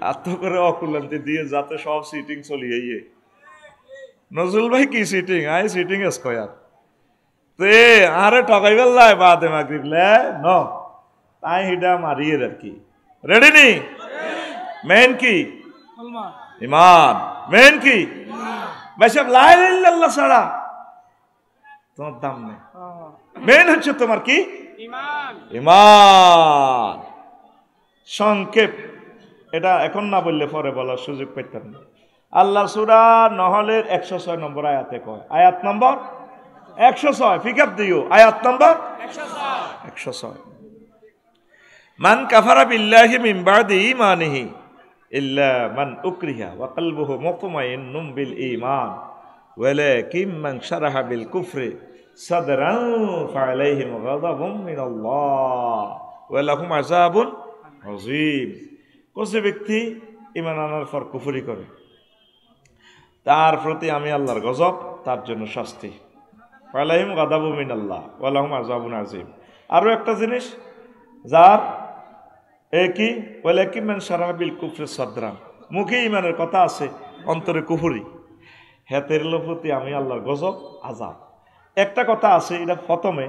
এত করে অকুলান্তি দিয়ে যাতে সব সিটিং চলিয়ে নজরুল ভাই কি সিটিং আই সিটিং স্কয়ার তে আরে ঠকাই বেল্লাই বাদে মাগরিব লে ন তাই হিডা মারিয়ে আর কি রেডি নি মেন কি ইমান মেন কি ভাই সব লা ইলাহা ইল্লাল্লাহ ছাড়া তোমার দাম নেই মেন হচ্ছে তোমার কি ইমান ইমান সংক্ষেপ এটা এখন না বললে পরে বলার সুযোগ পেতেন না আল্লাহ সূরা নহলের 106 নম্বর আয়াতে কয় আয়াত নম্বর 106 পিক আপ দিও আয়াত নম্বর 106 মান কাফারা বিল্লাহি মিন বাদি ঈমানিহি ইল্লা মান উকরিহা ওয়া কলবুহু মুতমাইন্নুম বিল ঈমান ওয়ালাকিন মান শারাহা বিল কুফরি সাদরান ফাআলাইহিম গাযাবুম মিনাল্লাহ ওয়া লাহুম আযাবুন আযীম কোন ব্যক্তি ঈমান আনার পর কুফরি করে তার প্রতি আমি আল্লাহর গজব তার জন্য শাস্তি ফাআলাইহিম গাযাবুম মিনাল্লাহ ওয়া লাহুম আযাবুন আযীম আরো একটা জিনিস যার একই ওয়ালাকিন মান শারাহা বিল কুফরি সাদরান মুখে ঈমানের কথা আছে অন্তরে কুফরি হেতের প্রতি আমি আল্লাহর গজব আযাব একটা কথা আছে এটা প্রথমে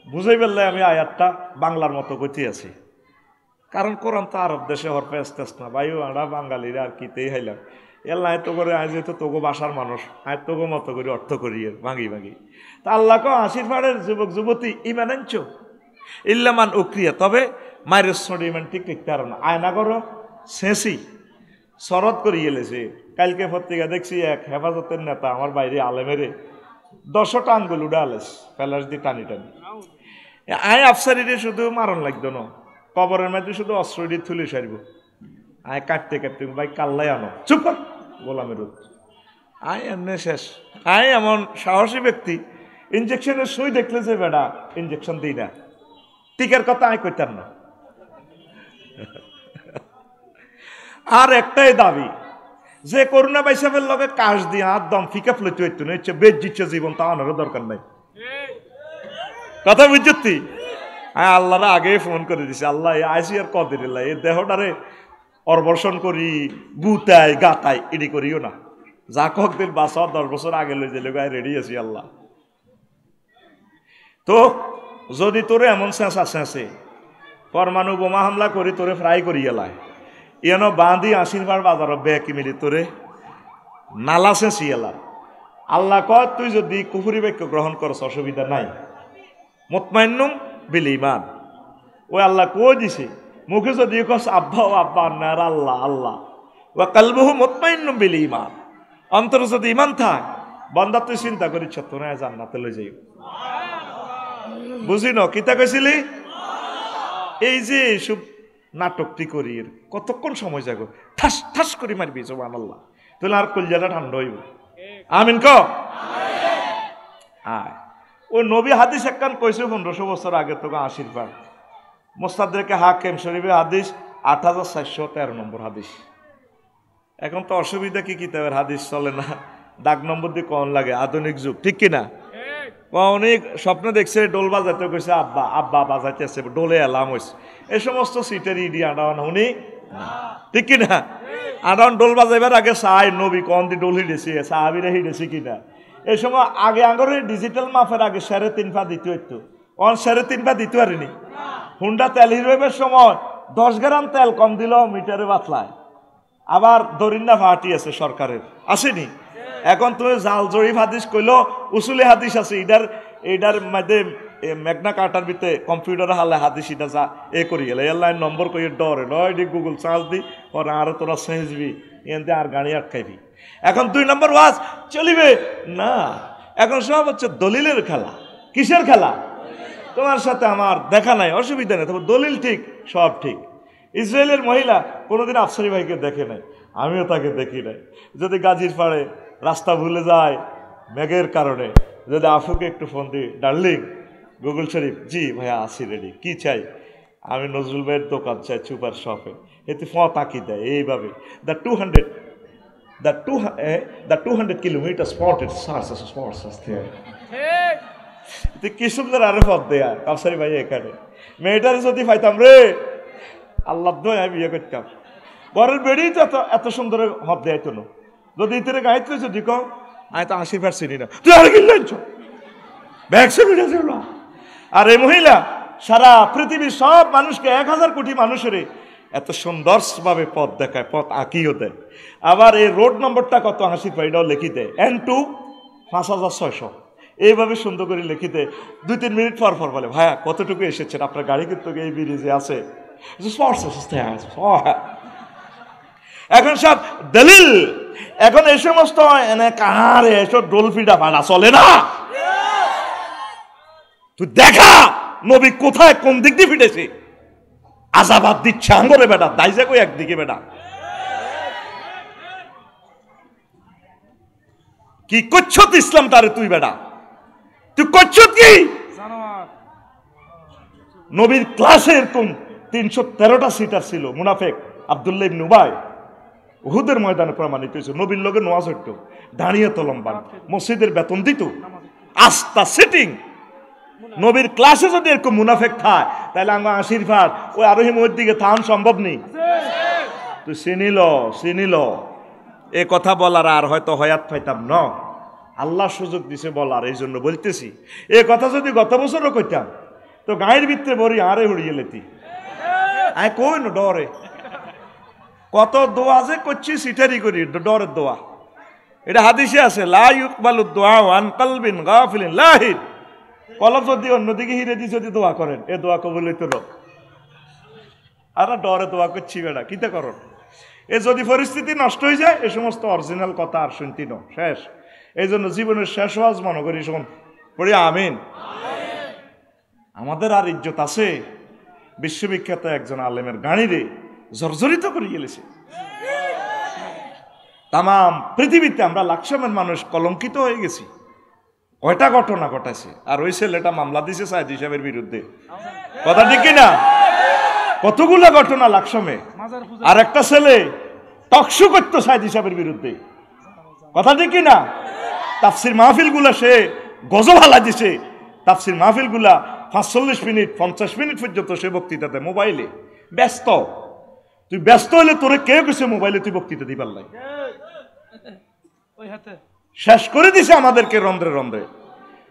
বুঝাই বললে আমি আয়াতটা বাংলার মতো কইতে আছি কারণ কোরআন তো আরব দেশে হরফে আসতে না ভাইও আমরা বাঙালিরা আর কিতেই হাইলাম এল্লা এত করে আজ যেহেতু তোগো বাসার মানুষ আজ তোগো মতো করে অর্থ করি ভাঙি ভাঙি তা আল্লাহকে আশীর্বাদের যুবক যুবতী ইমান আনছ ইল্লামান উক্রিয়া তবে মায়ের সঙ্গে ইমান ঠিক লিখতে পারো না আয়না করো শেষই শরৎ করিয়ে এলেছে কালকে পত্রিকা দেখছি এক হেফাজতের নেতা আমার বাইরে আলেমেরে 10টা আঙ্গুল উড়ে আলেস ফেলাস দিয়ে টানি টানি আয় আফসারিরে শুধু মারণ লাগতো না কবরের মধ্যে শুধু অস্ত্র দিয়ে তুলে সারব আয় কাটতে কাটতে ভাই কাল্লাই আনো চুপ গোলামের আয় এমনি শেষ আয় এমন সাহসী ব্যক্তি ইঞ্জেকশনের সুই দেখলে যে বেড়া ইঞ্জেকশন দিই না টিকার কথা আয় কইতার না আর একটাই দাবি যে করোনা বাইসাবের লগে কাশ দিয়ে একদম ফিকা ফ্লইতে হইতো না হচ্ছে বেশ দিচ্ছে জীবন তা আনারও দরকার নাই কথা বুঝছি হ্যাঁ আল্লাহরা আগে ফোন করে দিছে আল্লাহ আইসি আর কদের এই দেহটারে অর্বর্ষণ করি গুতাই গাতাই এডি করিও না যা কক দিন 10 বছর আগে লই দিলে গায়ে রেডি আছি আল্লাহ তো যদি তোরে এমন চেঁচা চেঁচে পরমাণু বোমা হামলা করি তোরে ফ্রাই করি এলায় ইয়ানো বাঁধি আশীর্বাদ বাজার বেকি মিলি তোরে নালা চেঁচি এলা আল্লাহ কয় তুই যদি কুফরি বাক্য গ্রহণ করছ অসুবিধা নাই মুতমাইন্নুম বিল ঈমান ওই আল্লাহ কই দিছে মুখে যদি কস আব্বা ও আব্বা নার আল্লাহ আল্লাহ ওয়া কলবুহু মুতমাইন্নুম বিল ঈমান অন্তর যদি ঈমান থাক বান্দা তুই চিন্তা করিছ তোরা জান্নাতে লই যাইব বুঝি না কিতা কইছিলি এই যে সব নাটকটি করি কতক্ষণ সময় যাগো ঠাস ঠাস করে মারবি সুবহানাল্লাহ তাহলে আর কলজাটা ঠান্ডা হইব আমিন ক আয় ওই নবী হাদিস একখান কইছে 1500 বছর আগে তোকে আশীর্বাদ মুস্তাদরেকে হাকিম শরীফে হাদিস 8413 নম্বর হাদিস এখন তো অসুবিধা কি কিতাবের হাদিস চলে না দাগ নম্বর দিয়ে কোন লাগে আধুনিক যুগ ঠিক কি না অনেক স্বপ্ন দেখছে ডোল বাজাইতে কইছে আব্বা আব্বা বাজাইতেছে ডোলে এলাম হইছে এই সমস্ত সিটের ইডি আডান হুনি ঠিক কি না আডান ডোল বাজাইবার আগে চাই নবী কোন দি ডোল হিডেছে সাহাবীরা হিডেছে কিনা এই সময় আগে আঙ্গরে ডিজিটাল মাপের আগে 3.5 পা দিতে হইতো অন 3.5 পা দিতে পারিনি হুন্ডা তেল হিরোইবের সময় 10 গ্রাম তেল কম দিল মিটারে বাতলায় আবার দরিন্না ফাটি আছে সরকারের আসেনি এখন তুমি জাল জরিফ হাদিস কইলো উসুলে হাদিস আছে এটার মধ্যে মেঘনা কাটার ভিতরে কম্পিউটার হালে হাদিস এটা যা এ করি গেলে এয়ারলাইন নম্বর কই ডরে নয় গুগল সার্চ দি ওর আর তোরা সেজবি এনতে আর গাড়ি আটকাইবি এখন 2 নম্বর ওয়াজ চলিবে না এখন সব হচ্ছে দলিলের খেলা কিসের খেলা তোমার সাথে আমার দেখা নাই অসুবিধা নেই তবে দলিল ঠিক সব ঠিক ইসরায়েলের মহিলা কোনোদিন আফসারি ভাইকে দেখে নাই আমিও তাকে দেখি নাই যদি গাজীর পাড়ে রাস্তা ভুলে যায় মেঘের কারণে যদি আফুকে একটু ফোন দিই ডার্লিং গুগল শরীফ জি ভাইয়া আসি রেডি কি চাই আমি নজরুল ভাইয়ের দোকান চাই সুপার শপে এতে ফ তাকি দেয় এইভাবে the 200 kilometers spotted stars there কি সুন্দর আরে পথ দেয়া কাফসারি ভাই এখানে মেয়েটারে যদি পাইতাম রে আল্লাহ দোয়া বিয়ে করতাম ঘরের বেড়েই তো এত সুন্দর হদ দেয় তো যদি ইতরে গাইতে হয়েছে দিক আমি তো 80 চিনি না, তুই আর কিনলেন আর এই মহিলা সারা পৃথিবীর সব মানুষকে 1000 কোটি মানুষের এত সুন্দরভাবে পথ দেখায়, পথ আঁকিও দেয়। আবার এই রোড নম্বরটা কত 80 এটাও লিখি দেয়, N2 5600 এইভাবে সুন্দর করে লিখি দেয়। 2-3 মিনিট পর বলে ভাইয়া কতটুকু এসেছেন, আপনার গাড়ি কিন্তু এই ব্রিজে আছে। এখন সব দলিল, এখন এই সমস্ত এনে কারে এসব ডোলফিটা ভাড়া চলে না। তুই দেখা নবী কোথায় কোন দিক দিয়ে ফিটেছে, আজাবাদ দিচ্ছে আঙ্গরে বেটা, দাইজা কই একদিকে বেটা। কি করছ ইসলামটারে তুই বেটা, তুই করছ কি? নবীর ক্লাসে এরকম 313টা সিটার ছিল মুনাফেক। আব্দুল্লাহ ইবনে উবাই উহুদের ময়দানে প্রমাণিত হয়েছে, নবীর লগে নোয়াজ হইত, দাঁড়িয়ে তো লম্বা, মসজিদের বেতন দিত, আস্তা সিটিং। নবীর ক্লাসে যদি এরকম মুনাফেক থাকে তাহলে আমরা আশীর্বাদ ওই আরোহী মহির দিকে থান সম্ভব নেই। তুই চিনিল এ কথা বলার আর হয়তো হয়াত পাইতাম ন, আল্লাহ সুযোগ দিছে বলার, এই জন্য বলতেছি। এ কথা যদি গত বছরও কইতাম তো গায়ের ভিতরে বড়ি আরে উড়িয়ে লেতি আয় কই না ডরে। কত দোয়া যে করছি সিটারি করি ডরের দোয়া, এটা হাদিসে আছে, লা ইউকবালু দুআ আন কলবিন গাফিলিন লাহিন। কলব যদি অন্যদিকে হিরে দিয়ে যদি দোয়া করেন এ দোয়া কবুল হইতো না। আর ডরে দোয়া করছি বেটা কিতে করো। এ যদি পরিস্থিতি নষ্ট হয়ে যায় এ সমস্ত অরিজিনাল কথা আর শুনতি ন শেষ। এই জন্য জীবনের শেষ ওয়াজ মনে করি শোন পড়ি আমিন। আমাদের আর ইজ্জত আছে? বিশ্ববিখ্যাত একজন আলেমের গাড়িরে জর্জরিত করে গেলেছে। তাম পৃথিবীতে আমরা লাকসামের মানুষ কলঙ্কিত হয়ে গেছি। কয়টা ঘটনা ঘটাইছে, আর ওই ছেলেটা মামলা দিছে সাইদি সাহেবের বিরুদ্ধে, কথা ঠিক কিনা? কতগুলো ঘটনা লাকসামে। আর একটা ছেলে টকশো করতো সাইদি সাহেবের বিরুদ্ধে, কথা ঠিক কিনা? তাফসির মাহফিল গুলা সে গজব হালা দিছে, তাফসির মাহফিল গুলা 45 মিনিট 50 মিনিট পর্যন্ত সে বক্তৃতা দেয় মোবাইলে ব্যস্ত। তুই ব্যস্ত হইলে তোরে কে গেছে মোবাইলে তুই বক্তৃতা দিবার লাই? শেষ করে দিছে আমাদেরকে রন্ধ্রে রন্ধ্রে।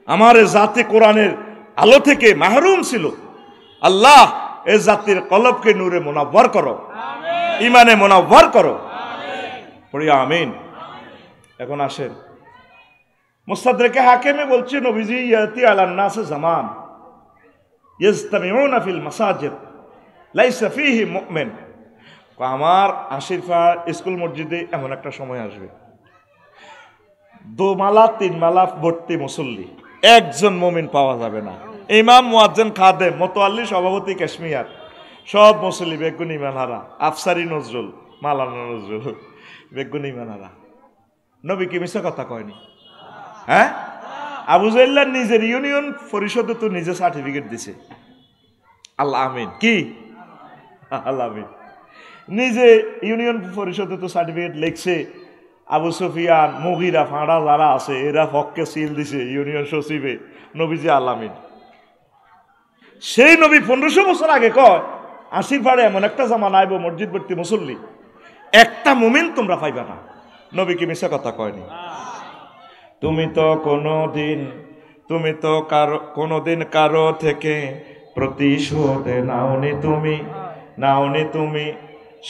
আমার জাতি কোরআনের আলো থেকে মাহরুম ছিল। আল্লাহ এ জাতির কলবকে নূরে মুনাওয়ার করো, ইমানে মুনাওয়ার করো, পড়ি আমিন। এখন আসেন মুস্তাদরিকে হাকিমে বলছে নবীজি ইয়াতি আলান নাস জামান ইজতামিউনা ফিল মাসাজিদ লাইসা ফীহি মুমিন। আমার আশিরফা স্কুল মসজিদে এমন একটা সময় আসবে 2 মালা 3 মালা ভর্তি মুসল্লি, একজন মুমিন পাওয়া যাবে না। ইমাম মুয়াজ্জিন খাদেম মোতাল্লি সভাপতি কাশ্মীর সব মুসল্লি বেগুন ইমানহারা, আফসারি নজরুল মালানা নজরুল বেগুন ইমানহারা। নবী কি মিছা কথা কয়নি? হ্যাঁ, আবু জাহল নিজের ইউনিয়ন পরিষদে তো নিজে সার্টিফিকেট দিছে। আল্লাহ আমিন। কি আল্লাহ আমিন। নিজে ইউনিয়ন পরিষদে তো সার্টিফিকেট লিখছে। আবু সুফিয়ান মুগিরা ফাঁড়া যারা আছে এরা হককে সিল দিছে ইউনিয়ন সচিবে নবীজি আলামিন। সেই নবী 1500 বছর আগে কয় আশিরপাড়ে এমন একটা জামান আইব মসজিদ ভর্তি মুসল্লি, একটা মুমিন তোমরা পাইবা না। নবী কি মিছা কথা কয়নি? তুমি তো কোনোদিন কারো থেকে প্রতিশোধ নাওনি তুমি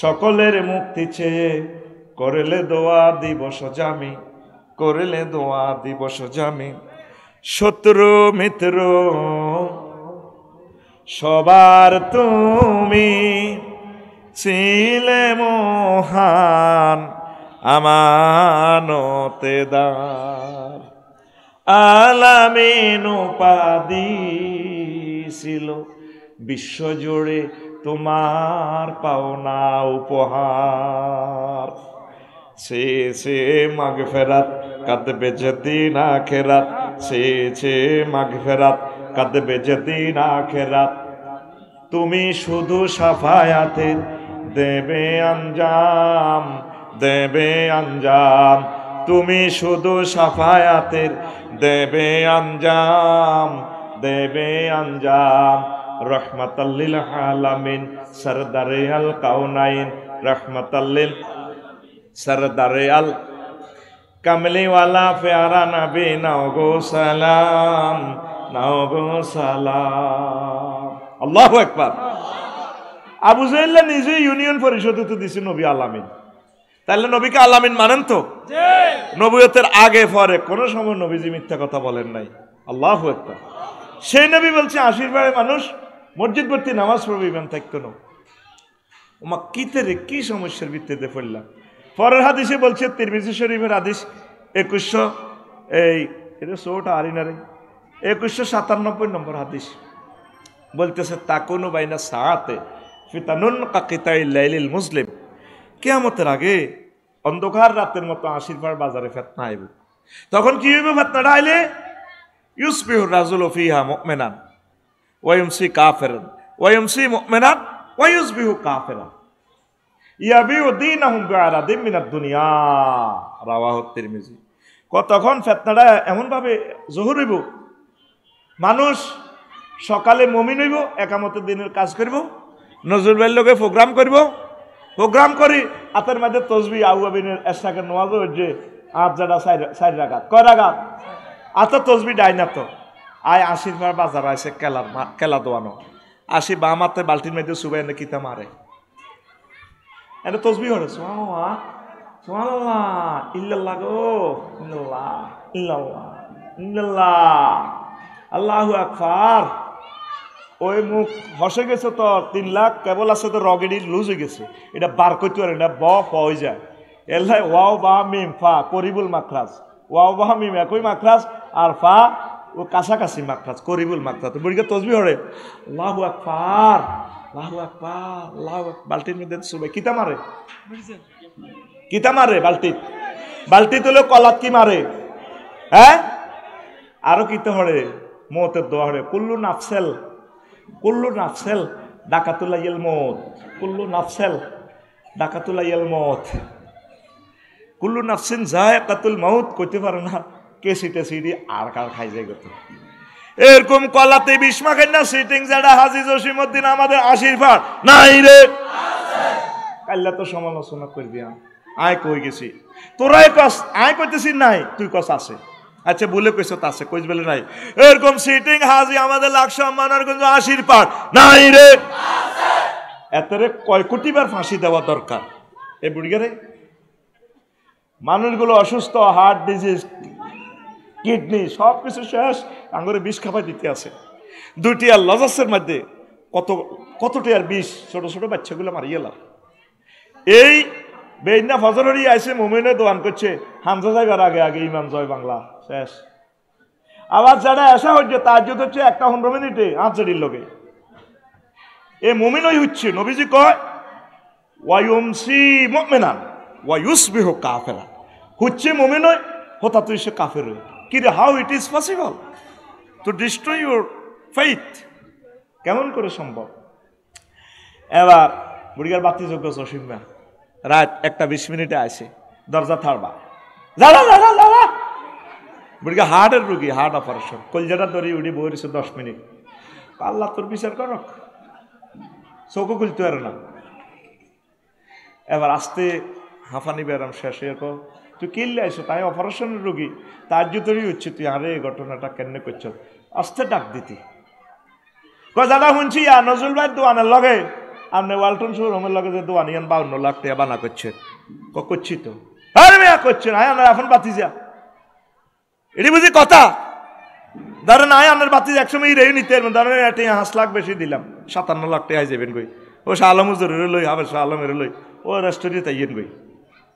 সকলের মুক্তি চেয়ে করলে দোয়া দিবস জামি শত্রু মিত্র সবার তুমি ছিলে মহান আমানতেদার। আলামিন উপাধি ছিল বিশ্বজুড়ে তোমার পাওনা উপহার। সে মাগফিরাত কাঁদবে যেদিন আখিরাত, সে মাগফিরাত কাঁদবে যেদিন আখিরাত। তুমি শুধু সাফায়াতের দেবে আঞ্জাম, তুমি শুধু সাফায়াতের দেবে আঞ্জাম। রহমাতাল লিল আলামিন সরদারে আল কাউনাইন रहमतल लिल सरदारे अल कमली वाला प्यारा नबी नाओ गो सलाम আল্লাহু আকবার। আবু জাহেল নিজে ইউনিয়ন পরিষদে তো দিছে নবী আলামিন, তাহলে নবীকে আলামিন মানেন তো? নবুয়তের আগে পরে কোন সময় নবীজি মিথ্যা কথা বলেন নাই। আল্লাহু আকবার। সেই নবী বলছে 80 বারে মানুষ মসজিদ ভর্তি নামাজ পড়বে ইমান থাকতো না। ওমা কিতেরে কি সমস্যার ভিত্তিতে পড়লাম। পরের হাদিসে বলছে তিরমিজি শরীফের হাদিস 2100 এটা সোটা আরিনারে 2197 নম্বর হাদিস বলতেছে তাকুনু বাইনা সাআতে ফিতানুন কাকিতাইল লাইলিল মুসলিম, কিয়ামতের আগে অন্ধকার রাতের মতো 80 বার বাজারে ফিতনা আইবে। তখন কি হইবে? ফিতনাটা আইলে ইউসবিহু রাজুলু ফিহা মুমিনান ওয়া ইউমসি কাফিরান ওয়া ইউমসি মুমিনান ওয়া ইউসবিহু কাফিরান ইয়াবিউ দীনাহুম বিআরাদিন মিনাদ দুনিয়া, রাওয়াহু তিরমিজি। তখন ফিতনাটা এমন ভাবে জহুর হইব, মানুষ সকালে মুমিন হইব, একামতের দিনের কাজ করব, নজরুল ভাইয়ের লগে প্রোগ্রাম করব, প্রোগ্রাম করি হাতের মধ্যে তসবিহ আউয়াবিনের এশরাকের নামাজ হচ্ছে আট জাডা 4 রাকাত, কয় রাকাত? আত তসবিহ ডাইনা তো আয় 80 বার বাজার আছে কেলা দোয়ানো 80 বাম হাতে বালতির মধ্যে সুবাই এনে কিতা মারে এনে তসবিহ হরে সুবহানাল্লাহ সুবহানাল্লাহ ইল্লাল্লাহ গো ইল্লাল্লাহ ইল্লাল্লাহ ইল্লাল্লাহ আল্লাহু আকবার। ওই মুখ হসে গেছে তো 3 লাখ কেবল আছে তো রগেডি লুজ হয়ে গেছে, এটা বার করতে পারে না, ব হয়ে যায়। এলাই ওয়াও বা মিম ফা করিবুল মাখরাজ, ওয়াও বা মিম একই মাখরাজ আর ফা ও কাছাকাছি মাখরাজ করিবুল মাখরাজ। বুড়িকে তসবিহ হরে আল্লাহু আকবার আল্লাহু আকবার আল্লাহু আকবার। বালতির মধ্যে সুবে কিতা মারে, কিতা মারে বালতি তুলে কলাত কি মারে, হ্যাঁ আরো কিতা হরে মৌতের দোয়া হরে কুল্লু নাফসেল ডাকাতুল্লাহিল মৌত, কুল্লু নাফসেল ডাকাতুল্লাহিল মৌত, কুল্লু নাফসিন যায়কাতুল মাউত। কইতে পারে না কে সিটে সিডি আর কার খাই যায় গত এরকম কলাতে বিস্মা খাই না সিটিং যারা হাজী জসিমউদ্দিন আমাদের 80 বার নাই রে কাল্লা তো সমালোচনা করবি। আয় কই গেছি তোরাই কস, আয় কইতেছি নাই, তুই কস আছে। আচ্ছা বলে কইছ তা আছে, কইস বলে নাই। এরকম সিটিং হাজী আমাদের লাকসাম মানারগঞ্জ 80 বার নাই রে, এতরে কয় কোটি বার ফাঁসি দেওয়া দরকার। এই বুড়িগারে মানুষগুলো অসুস্থ, হার্ট ডিজিজ, কিডনি সব কিছু শেষ, আঙ্গুরে বিষ খাবার দিতে আছে। 2টি আর লজাসের মধ্যে কতটি আর বিষ, ছোট ছোট বাচ্চাগুলো মারিয়ে গেল। এই বেইনা ফজরেরই আইসে মুমিনে দোয়ান করছে হামজা যাইবার আগে আগে ইমাম জয় বাংলা শেষ। আবার যারা আসা হচ্ছে তাহাজ্জুদ হচ্ছে 1-15 মিনিটে আজরির লগে। এ মুমিন ওই হচ্ছে নবীজি কয় ওয়ায়ুমসি মুমিনান ওয়া ইউসবিহু কাফিরান, হচ্ছে মুমিন হয় হঠাৎ সে কাফের হয়। কি রে, how it is possible to destroy your faith, কেমন করে সম্ভব? এবার বুড়িগার বাতি যোগ্য জসিমা রাত 1টা 20 মিনিটে আসে, দরজা থাড়বা যারা যারা যারা বুড়িগা হার্টের রুগী, হার্ট অপারেশন, কলজাটা ধরি উঠি বইছে 10 মিনিট। আল্লাহ তোর বিচার করক, চোখও খুলতে পারে না। এবার আসতে হাঁফানি বেরাম শেষ হয়ে তুই কিনলে আইসো, তাই অপারেশনের রুগী তাহাজ্জুদেরই হচ্ছে, তুই আরে এই ঘটনাটা কেন করছ? আসতে ডাক দিতি দাদা শুনছি নজরুল ভাই দোয়ানের লগে আপনি ওয়ালটন শোরুমের লগে যে দোয়ানি 52 লাখ টাকা বানা করছে, করছি তো আরে মেয়া করছেন আয় আপনার এখন বাতি যা, এটি বুঝি কথা। ধরেন আয় আপনার বাতি 100 মিনিট রেউ নিতে ধরেন 5 লাখ বেশি দিলাম, 57 লাখ টাকা যাবেন গই। ও শাহ আলম হুজুরের লই, আবার শাহ আলমের লই, ও রেস্টুরেন্টে তাইয়েন গই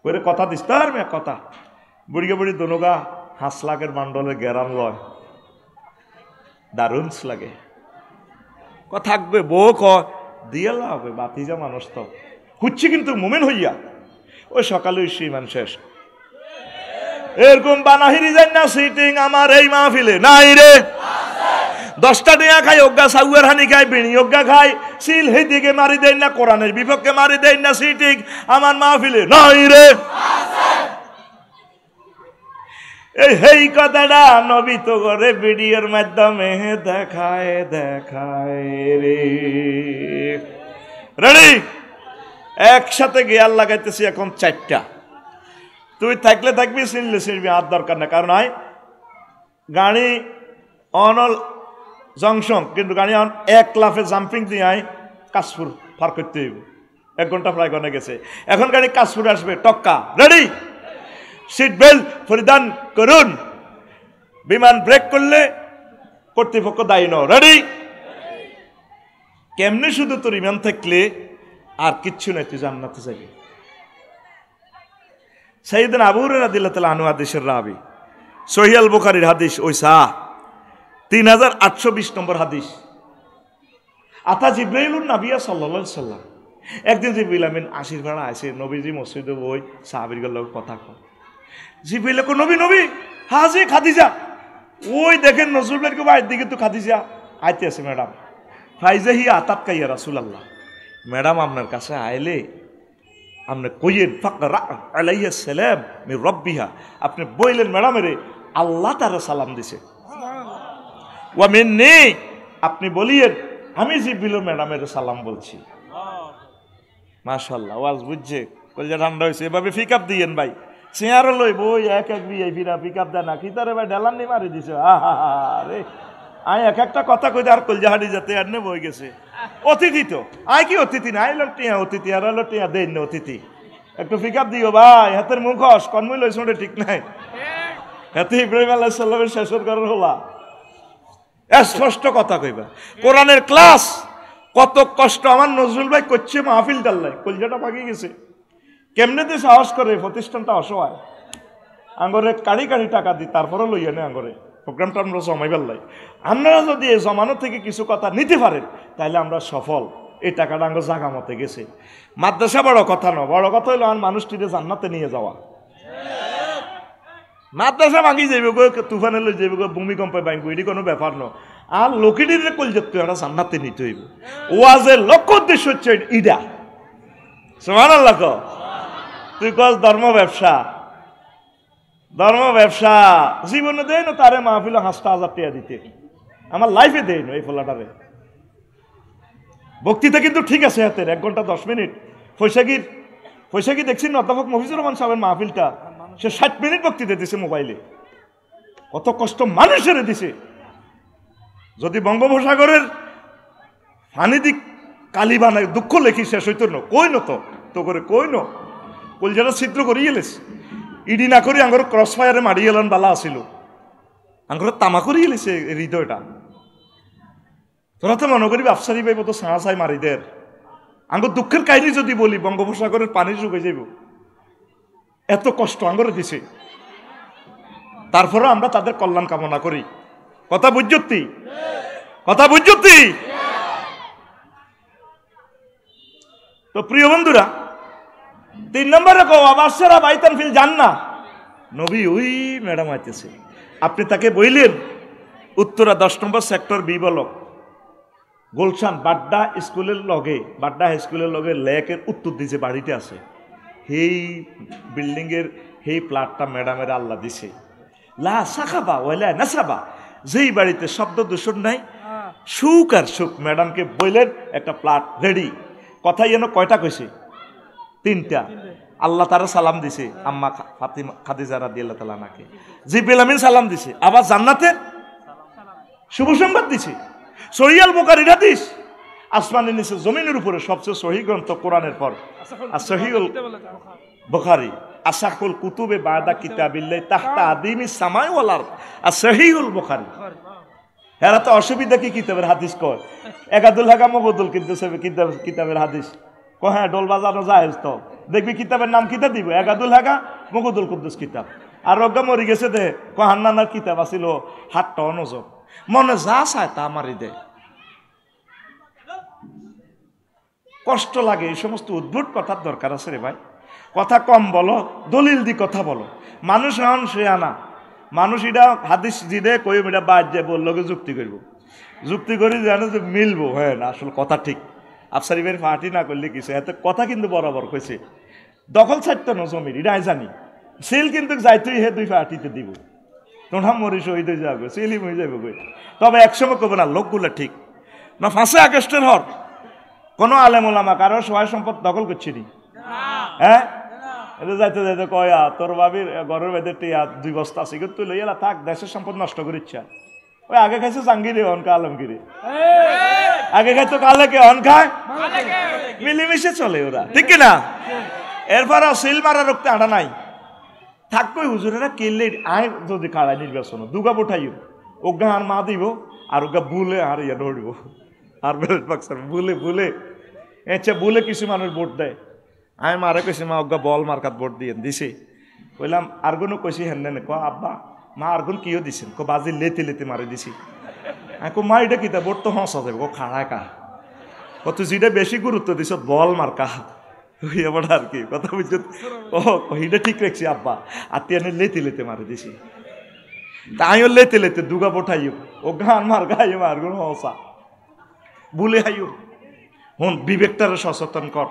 ওরে কথা দিস তার মেয়া কথা। বুড়িকে বুড়ি দোনোগা 5 লাখের বান্ডলে গেরান লয়, দারুণ লাগে। থাকবে বউ কয় দিয়ে লাভ বাতিজা মানুষ তো খুঁজছি, কিন্তু মুমিন হইয়া ওই সকালে সেই মানুষ শেষ। এরকম বানাহিরি যাই না সিটিং আমার এই মাহফিলে নাই রে। 10টা টিয়া খাই, অজ্ঞা সাউয়ের হানি খাই, বিড়ি অজ্ঞা খাই, সিল হে দিকে মারি দেন না, কোরআনের বিপক্ষে মারি দেন না, সিটিং আমার মাহফিলে নাই রে। এই কথাটা নবী তো করে ভিডিওর মাধ্যমে দেখায় দেখায় রে। রেডি একসাথে গিয়ার লাগাইতেছি এখন 4টা। তুই থাকলে থাকবি, চিনলে চিনবি, আর দরকার না। কারণ গাড়ি অনল জংশন, কিন্তু গাড়ি এক লাফে জাম্পিং দিয়ে কাশফুর পার করতে হইব। 1 ঘন্টা প্রায় গনে গেছে। এখন গাড়ি কাশফুর আসবে, টক্কা রেডি, সিট বেল্ট পরিধান করুন। বিমান ব্রেক করলে কর্তৃপক্ষ দায়ী ন, রেডি। কেমনে শুধু তোর ইমান থাকলে আর কিচ্ছু নাই, তুই জান্নাতে যাবি। সাইয়েদনা আবু হুরায়রা রাদিয়াল্লাহু তাআলা আনহু হাদিসের রাবী, সহিহ আল বুখারীর হাদিস, ওই 3820 নম্বর হাদিস। আতা জিবরাইলুন নবিয়্য সাল্লাল্লাহু আলাইহি সাল্লাম, একদিন জিবরিল আমিন আশির ভাড়া আইছে, নবীজি মসজিদে বই সাহাবীর লগে কথা কয়। জিবরিল কো নবী নবী, হাজি খাদিজা। ওই দেখেন নজরুল ভাইয়ের বাড়ির দিকে তো খাদিজা আইতে আছে। ম্যাডাম ফাইজা হি আতাত কাইয়া রাসূলুল্লাহ, ম্যাডাম আপনার কাছে আইলে আপনি কইয়েন ফাকরা আলাইহিস সালাম মির রাব্বিহা, আপনি বইলেন ম্যাডামেরে আল্লাহ তার সালাম দিছে। ওয়া মিন্নি, আপনি বলিয়েন আমি জিবরিল ম্যাডামের সালাম বলছি। মাশাআল্লাহ, ওয়াজ বুঝছে, কলজা ঠান্ডা হয়েছে। এভাবে পিক আপ দিয়েন ভাই, চেয়ারও লই বই এক এক ভিআইপিরা পিক আপ দেয় না, কি তারে ভাই ডেলান্নি মারি দিছে। রে আই এক একটা কথা কই আর কলজা হাঁড়ি যাতে আর নে বই গেছে। অতিথি তো আয় কি অতিথি না, আইলো টিয়া অতিথি, আর হলো টিয়া দেন না অতিথি। একটু পিক আপ দিও ভাই, হাতের মুখোশ কনমই লইছ ঠিক নাই। হাতে ইব্রাহিম আলাইহিস সালামের শেষর করার হলা স্পষ্ট কথা কইবা। কোরআনের ক্লাস কত কষ্ট আমার নজরুল ভাই করছে মাহফিল ডাল্লাই, কলজাটা পাকি গেছে। কেমনেতে সাহস করে, প্রতিষ্ঠানটা অসহায়। আঙ্গরে কাড়ি কাড়ি টাকা দিই, তারপরে লইয়া নে আঙ্গরে প্রোগ্রামটা আমরা জমাই পেলাই। আপনারা যদি এই জমানো থেকে কিছু কথা নিতে পারেন তাহলে আমরা সফল। এই টাকাটা আঙ্গ জাগা মতে গেছে। মাদ্রাসা বড় কথা নয়, বড় কথা হইলো আমার মানুষটিকে জান্নাতে নিয়ে যাওয়া। মাদ্রাসা ভাঙি যাইব গো, তুফানে লই যাইব গো, ভূমিকম্পে ভাঙবো, এটি কোনো ব্যাপার নয়। আর লোকেটির কলজত আমরা জান্নাতে নিতে হইব। ওয়াজের লক্ষ্য উদ্দেশ্য হচ্ছে ইডা। সুবহানাল্লাহ। তুই কস ধর্ম ব্যবসা, ধর্ম ব্যবসা জীবনে দেয় না তারে মাহফিল 5,000 টাকা দিতে, আমার লাইফে দেয় না। এই ফলাটারে বক্তৃতা কিন্তু ঠিক আছে, হাতের 1 ঘন্টা 10 মিনিট। ফৈশাগি দেখছি না অধ্যাপক মফিজুর রহমান সাহেবের মাহফিলটা, সে 60 মিনিট বক্তৃতা দিছে মোবাইলে। কত কষ্ট মানুষের দিছে। যদি বঙ্গোপসাগরের ফানি দিক কালি বানায় দুঃখ লেখি শেষ হইতো না, কই ন তো করে কই ন কলজাটা ছিদ্র করিয়ে এলেস। ইডি না করি আঙ্গর ক্রস ফায়ারে মারিয়ে এলেন বালা আসিল, আঙ্গর তামা করিয়ে এলেছে হৃদয়টা। তোরা তো মনে করিবি আফসারি ভাই মতো সাঁ সাই মারি দের। আঙ্গর দুঃখের কাহিনী যদি বলি, বঙ্গোপসাগরের পানি শুকে যাইব, এত কষ্ট আঙ্গরে দিছে। তারপরে আমরা তাদের কল্যাণ কামনা করি। কথা বুঝতি, কথা বুঝতি। তো প্রিয় বন্ধুরা, 3 নম্বরে কো আবাসরা বাইতান ফিল জান্নাহ, নবী ওই ম্যাডাম আইতেছে। আপনি তাকে বইলেন উত্তরা 10 নম্বর sector B block, Gulshan Badda স্কুলের লগে, বাড্ডা হাই স্কুলের লগে লেকের উত্তর দিছে বাড়িতে আছে। সেই বিল্ডিং এর সেই প্লাটটা ম্যাডামের আল্লাহ দিছে। লা সাখাবা ওয়ালা নাসাবা, যেই বাড়িতে শব্দ দূষণ নাই, সুখ আর সুখ। ম্যাডামকে বললেন একটা প্লাট রেডি। কথাই যেন কয়টা কইছে? 3টা। আল্লাহ তারা সালাম দিছে, আম্মা ফাতিমা খাদিজা রাদিয়াল্লাহু তাআলা আনহাকে। জিবরিল আমিন সালাম দিছে, আবার জান্নাতের শুভ সংবাদ দিছে। সহিহ আল বুখারীর হাদিস, আসমানের নিচে জমিনের উপরে সবচেয়ে সহিহ গ্রন্থ কোরআনের পর আর সহিহুল বুখারী, আসাহুল কুতুবে বাদা কিতাবিল্লাহ তাহতা আদিমিস সামাই ওয়াল আরদ, আর সহিহুল বুখারী। এরা তো অসুবিধা কি কিতাবের হাদিস কয়, একাদুল হাকা মগদুল কিনতেছে কিতাবের হাদিস কয়। হ্যাঁ, ডোল বাজানো যায় তো, দেখবি কিতাবের নাম কিতা দিব, একাদুল হাকা মগদুল কুদ্দুস কিতাব। আর রজ্ঞা মরি গেছে দে হান্নানার কিতাব আসিল, হাতটা অনজর, মনে যা চায় তা মারি দেয়। কষ্ট লাগে। এই সমস্ত উদ্ভুট কথার দরকার আছে রে ভাই। কথা কম বলো, দলিল দি কথা বলো। মানুষ হন সে আনা মানুষ, এটা হাদিস জিদে কই এটা বাদ যায় বললো যুক্তি করবো, যুক্তি করি জানো যে মিলবো। হ্যাঁ না, আসলে কথা ঠিক। আফসারি ভাইয়ের ফাটি না করলে কিছু, এত কথা কিন্তু বরাবর কইছে। দখল ছাড়তো না জমির, এটাই জানি। সিল কিন্তু যাইতেই হে 2 ফাটিতে দিব, তোমরা মরি শহীদ হয়ে যাবে, সিলই হয়ে যাবে কই। তবে একসময় কবে না লোকগুলো ঠিক না। 5 আগস্টের হর কোন আলেম ওলামা কারো সহায় সম্পদ দখল করছিনি? হ্যাঁ, এটা যাইতে যাইতে কয়া তোর বাবির ঘরের বেঁধে টিয়া 2 বস্তা আছে, তুই লই এলা থাক, দেশের সম্পদ নষ্ট করে ইচ্ছা। ওই আগে খাইছে জাঙ্গিরে, অনকা আলমগিরে, আগে খাইতো কালে কে অন খায়, মিলেমিশে চলে ওরা, ঠিক কিনা? এরপর সিল মারা রক্তে আটা নাই থাকবো। হুজুরেরা কেলে আয় যদি কাড়াই নির্বাচন দুগা উঠাইও, ওগা আর মা দিব, আর ওগা বুলে আর ইয়া ধরব, আর ব্যালট বাক্স বুলে বুলে এসে বুলে কিছু মানুষ ভোট দেয়। আমি মারে কইছি মা ওগা বল মার্কাত ভোট দিয়ে দিছি। কইলাম আরগুনও কইছি হেন ক আব্বা মা আরগুন কিও দিছেন? ক বাজি লেতে লেতে মারে দিছি। আমি কো মা এটা কিতা ভোট তো হসা যাবে, ও খাড়ায় কা কত যেটা বেশি গুরুত্ব দিছ বল মার্কা এবার আর কি কথা বুঝছো? ও এটা ঠিক রাখছি আব্বা, আর তেনে লেতে লেতে মারে দিছি। তাইও লেতে লেতে দুগা বোঠাইও, ও গান মার গাইও মারগুন হসা ভুলে হাইও। হন বিবেকটারে সচেতন কর,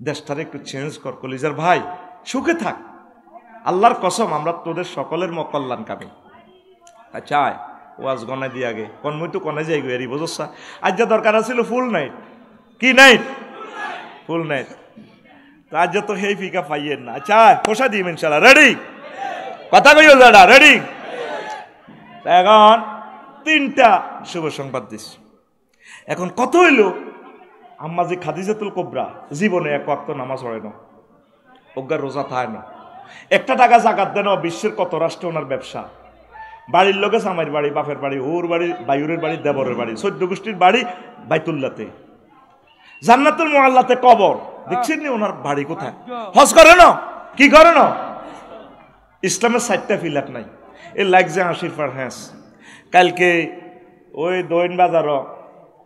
দেশটারে একটু চেঞ্জ কর। কলিজার ভাই সুখে থাক, আল্লাহর কসম আমরা তোদের সকলের মকল্যাণ কামে। আচ্ছা ওয়াজ গনাই দিয়ে আগে কনমই তো কনে যাই গেরি বুঝছা। আজ যা দরকার আছিল ফুল নাইট, কি নাইট? ফুল নাইট। তো আজ তো সেই ফিকা পাইয়েন না। আচ্ছা পোষা দিই ইনশাল্লাহ, রেডি? কথা কইও দাদা, রেডি? এখন 3টা শুভ সংবাদ দিস। এখন কত হইল আম্মা যে খাদিজাতুল কুবরা জীবনে 1 ওয়াক্ত নামাজ পড়ে না, অজ্ঞার রোজা থায় না, 1 টাকা জাকাত দেন। বিশ্বের কত রাষ্ট্র ওনার ব্যবসা, বাড়ির লোকে জামাইয়ের বাড়ি, বাপের বাড়ি, ওর বাড়ি, বায়ুরের বাড়ি, দেবরের বাড়ি, 14 গোষ্ঠীর বাড়ি বাইতুল্লাতে, জান্নাতুল মুআল্লাতে কবর। দেখছেন নি ওনার বাড়ি কোথায়? হজ করে না, কি করে না? ইসলামের 4টা ফিলার নাই, এ লাগছে 80%। কালকে ওই দৈন বাজার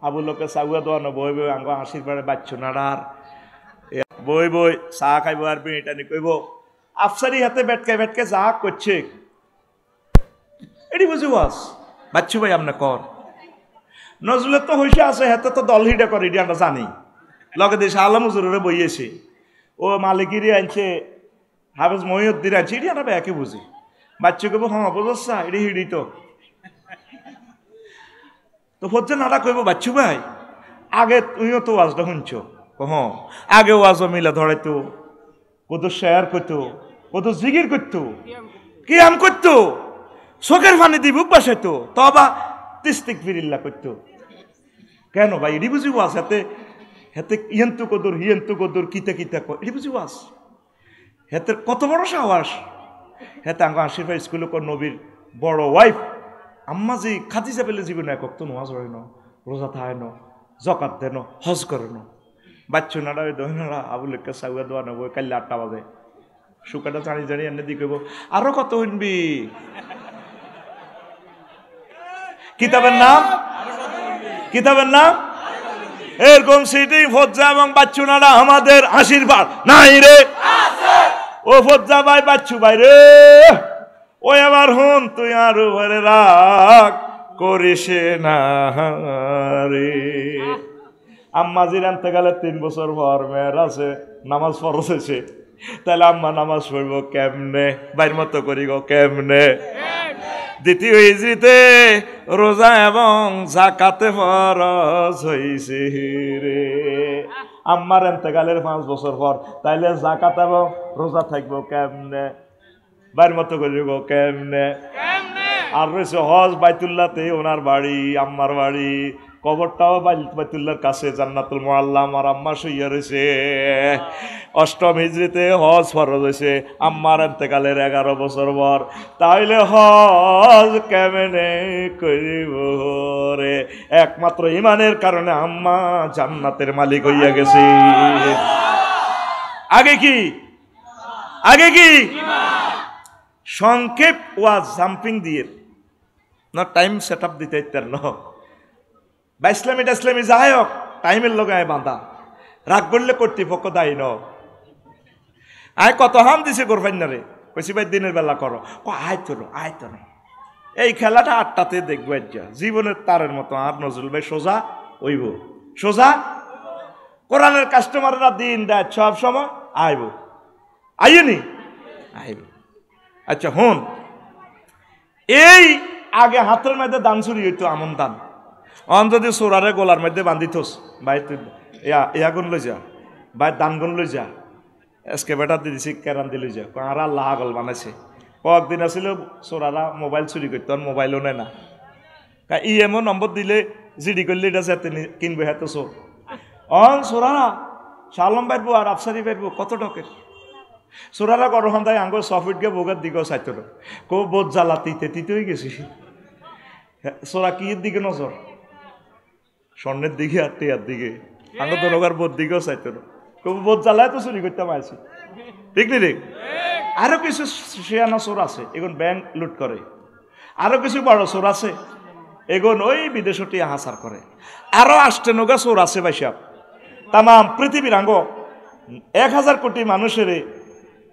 আবু লোকে চাউয়া দোয়ানো বই বই আঙ্গ 80% বাচ্চু নাড়ার বই বই চা খাইব আর বিটানি কইব আফসারি হাতে বেটকে বেটকে যা করছে এটি বুঝি ওয়াজ বাচ্চু ভাই আপনি কর। নজরুলের তো হইসে আছে, হাতে তো দল হিডা করে, এটি আমরা জানি। লগে দেশে আলম হুজুরে বইয়েছে, ও মালিকিরি আনছে, হাফেজ মহিউদ্দিন আনছে, এটি আমরা একে বুঝি। বাচ্চু কইব হ্যাঁ বুঝছা এটি হিডি তো হচ্ছে নাটা কইব বাচ্চু ভাই আগে তুইও তো ওয়াজটা শুনছ, হ্যাঁ আগে ওয়াজও মিলা ধরাইতো, কত শেয়ার করতো, কত জিগির করতো, কিয়াম করতো, চোখের পানি দিয়ে বুক বাসাইতো, তবা তিস্তিক ফিরিল্লা করতো। কেন ভাই এটি বুঝি ওয়াজ? হাতে হাতে ইয়েন্তু কদুর হিয়েন্তু কদুর কিতা কিতা এটি বুঝি ওয়াজ? হাতের কত বড় সাহস! হাতে আঙ্গ আশিফা স্কুলে নবীর বড় ওয়াইফ আম্মা যে খাদিজা পেলে জীবনে 1 ওয়াক্ত নামাজ পড়ে না, রোজা থায় না, জাকাত দেয় না, হজ করে না। বাচ্চু নাড়া ওই দহিনারা আবুলেকে চাউয়া দেওয়া নেবো কাল 8টা বাজে, শুকাটা জানি জানি এনে দিয়ে কইব আরো কত শুনবি। কিতাবের নাম, কিতাবের নাম এরকম সিটিং ফজ্জা এবং বাচ্চু নাড়া আমাদের আশীর্বাদ নাই রে। ও ফজ্জা ভাই বাচ্চু ভাই রে, ও এবার হন তুই আর উপরে রাগ করিস না রে। আম্মা জির আনতে গেলে 3 বছর পর মেয়ের আছে নামাজ ফরজ হয়েছে, তাহলে আম্মা নামাজ পড়ব কেমনে? বাইর মতো করি গো কেমনে? 2য় হিজরিতে রোজা এবং জাকাতে ফরজ হইছে রে। আম্মার এন্তেকালের 5 বছর পর, তাইলে জাকাত এবং রোজা থাকবো কেমনে? বাইর মতো করি গো কেমনে? আর রয়েছে হজ বাইতুল্লাহতে ওনার বাড়ি, আম্মার বাড়ি, কবরটাও বাইতুল্লাহর কাছে, জান্নাতুল মুআল্লা আমার আম্মা শুইয়া রয়েছে। 8ম হিজরিতে হজ ফরজ হয়েছে আম্মার এন্তেকালের 11 বছর পর, তাইলে হজ কেমনে করিব রে? একমাত্র ইমানের কারণে আম্মা জান্নাতের মালিক হইয়া গেছে। আগে কি? আগে কি? সংক্ষেপ ওয়াজ জাম্পিং দিয়ে না টাইম সেট আপ দিতে ইত্যার ন বা ইসলামী যাই হোক টাইমের লগায় বাঁধা, রাগ করলে কর্তৃপক্ষ দায়ী ন। আয় কত হাম দিছে করবেন না রে, কইছি ভাই দিনের বেলা করো, আয় তো না। এই খেলাটা 8টাতে দেখবো, জীবনের তারের মতো। আর নজরুল ভাই সোজা ওইব, সোজা কোরআনের কাস্টমাররা দিন দেয় সব সময় আইব, আইনি আইব। আচ্ছা হন, এই আগে হাতের মধ্যে দান চুরি হইতো, আমন দান। অন যদি চোরারে গোলার মধ্যে বান্ধি থোস ভাই তুই ইয়া গুণ লই যা ভাই দান গুণ লই যা এসকে বেটা দিছি কেরান দিলে যা আর আল্লাহ আগল বানাইছে কয়েকদিন আসিল চোরারা মোবাইল চুরি করতো আর মোবাইলও নেয় না ইএমও নম্বর দিলে জিডি করলে এটা যাতে কিনবে হ্যাঁ তো চোর অন চোরারা শালম পারবো আর আফসারি পারবো কত টকের চোরারা করো সন্ধ্যায় আঙ্গ সফিট গে বোগার দিকেও চাইতো কো বোধ জ্বালা তিতেই গেছি চোরা কি দিকে নজর স্বর্ণের দিকে আর টিয়ার দিকে আঙ্গ তোর বোধ দিকেও চাইতো কো বোধ জ্বালায় তো চুরি করতে পারছি ঠিক নি ঠিক আরো কিছু শিয়ানা চোর আছে এখন ব্যাংক লুট করে আরো কিছু বড় চোর আছে এগুন ওই বিদেশটি হাসার করে আরো 8 নৌকা চোর আছে ভাইসাব তাম পৃথিবীর আঙ্গ 1000 কোটি মানুষের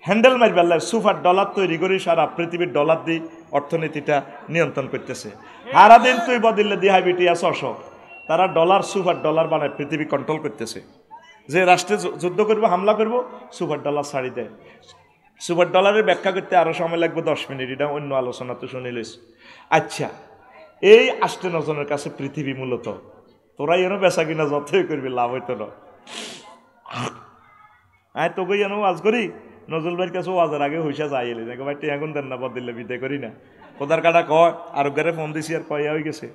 হ্যান্ডেল মারবার সুপার ডলার তৈরি করে সারা পৃথিবীর ডলার দিয়ে অর্থনীতিটা নিয়ন্ত্রণ করতেছে সারাদিন তুই বদিলে দিহাই বিটিয়া 600 তারা ডলার সুপার ডলার বানায় পৃথিবী কন্ট্রোল করতেছে যে রাষ্ট্রে যুদ্ধ করবো হামলা করবো সুপার ডলার ছাড়ি দেয় সুপার ডলারের ব্যাখ্যা করতে আরো সময় লাগবে 10 মিনিট এটা অন্য আলোচনা তো শুনিলিস আচ্ছা এই 8 জনের কাছে পৃথিবী মূলত তোরা এনো বেচা কিনা যতই করবি লাভ হইতো না আয় তোকে এনো ওয়াজ করি নজরুল ভাইয়ের কাছে ওয়াজের আগে হইসা যাই এলি দেখো ভাই এখন দেন না বদলে বিদে করি না কোদার কাটা কয় আর গারে ফোন দিছি আর কয়া হয়ে গেছে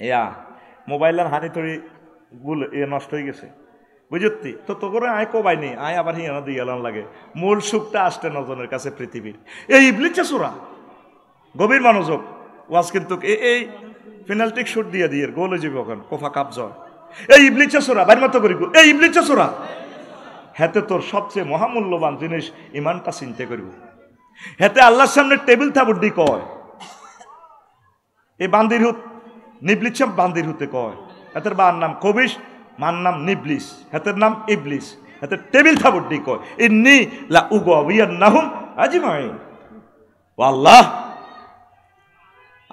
ইয়া মোবাইলের হানি তরি নষ্ট হয়ে গেছে বুঝতি তো তো করে আয় কবাই নেই আয় আবার হিয়ানো দিয়ে এলাম লাগে মূল সুখটা 8 জনের কাছে পৃথিবীর এই ইবলিচে চোরা গভীর মনোযোগ ওয়াজ কিন্তু এই পেনাল্টি শুট দিয়ে গোল হয়ে যাবে ওখানে কোফা কাপ জয় এই ইবলিচে চোরা বাইর মতো করি এই ইবলিচে চোরা হেতে তোর সবচেয়ে মহামূল্যবান জিনিস ইমানটা চিন্তা করব হেতে আল্লাহর সামনে টেবিল থাবুড্ডি কয় এই বান্দির হুত নিবলিছে বান্দির হুতে কয় হেতের বার নাম কবিশ মান নাম নিবলিস হেতের নাম ইবলিস হেতে টেবিল থাবুড্ডি কয় ইন্নী লা উগাবিয়ান্নাহুম আজমাইন আল্লাহ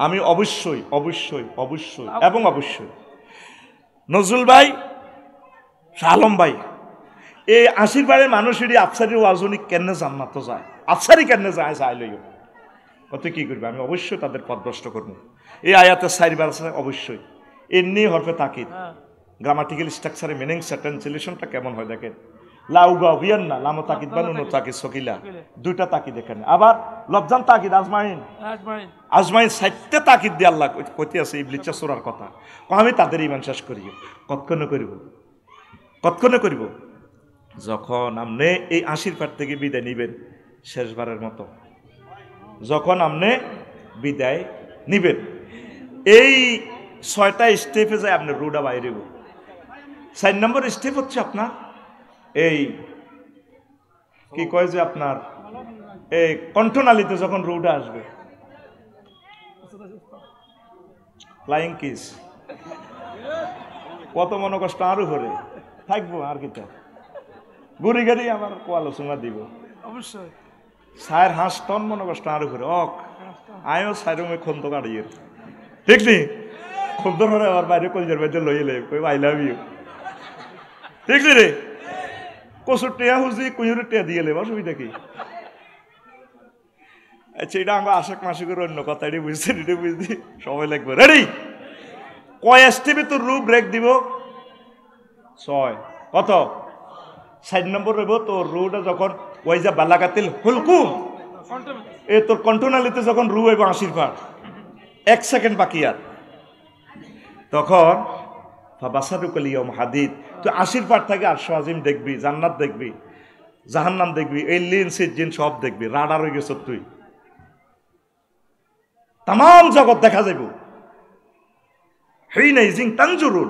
আমি অবশ্যই অবশ্যই অবশ্যই এবং অবশ্যই নজরুল ভাই শালম ভাই এই 80 বারের মানুষেরই আফসারির ওয়াজনি কেন জান্নাত যায় আফসারি কেন যায় চাই লইও কত কি করবে আমি অবশ্যই তাদের পথভ্রষ্ট করবো এই আয়াতে 4 বার আছে অবশ্যই এমনি হরফে তাকিদ গ্রামাটিক্যাল স্ট্রাকচারে মিনিং ট্রান্সলেশনটা কেমন হয় দেখেন লাউগা বিয়ান না লামো তাকিদ বা নুনো তাকিদ সকিলা দুইটা তাকিদ এখানে আবার লবজান তাকিদ আজমাইন আজমাইন 7টা তাকিদ দিয়ে আল্লাহ কইতে আছে ইবলিসের সূরার কথা আমি তাদের ঈমান শেষ করি কতক্ষণে করিব যখন আপনি এই 80 পার থেকে বিদায় নিবেন শেষবারের মতো যখন আপনি বিদায় নিবেন এই 6টা স্টেপে যায় আপনি রুডা বাইরে 4 নম্বর স্টেপ হচ্ছে আপনার এই কি কয় যে আপনার এই কণ্ঠনালীতে যখন রুডা আসবে ফ্লাইং কিস কত মনে কষ্ট আরো করে থাকবো আর কিটা গুড়ি গাড়ি আমার আলোচনা দিব অবশ্যই 4 হাঁস টন মনে কষ্ট আরো করে অক আয়ও 4 রুমে খন্দ কাটিয়ে ঠিক নি খন্দ ধরে আবার বাইরে কলজার বাইরে লই এলে কই আই লাভ ইউ ঠিক নি রে কসুর টিয়া হুজি কুইরে টিয়া দিয়ে এলে অসুবিধা কি আচ্ছা এটা আমরা আশাক মাসিকের অন্য কথা এটি বুঝছি এটা বুঝছি সময় লাগবে রেডি কয় স্টেপে তোর রূপ ব্রেক দিব 6 কত 4 নম্বর রইব তোর রুটা যখন ওয়াইজা বালাগাতিল হুলকুম এ তোর কন্ট্রোনালিতে যখন রু এবং 80 পার 1 সেকেন্ড বাকি আর তখন ফাবাসাদুকাল ইয়াউম হাদিদ তুই 80 পার থেকে আরশ আজিম দেখবি জান্নাত দেখবি জাহান্নাম দেখবি এই লিন সিজিন সব দেখবি রাডার হয়ে গেছ তুই तमाम জগৎ দেখা যাইব হেই নাই জিং তানজুরুন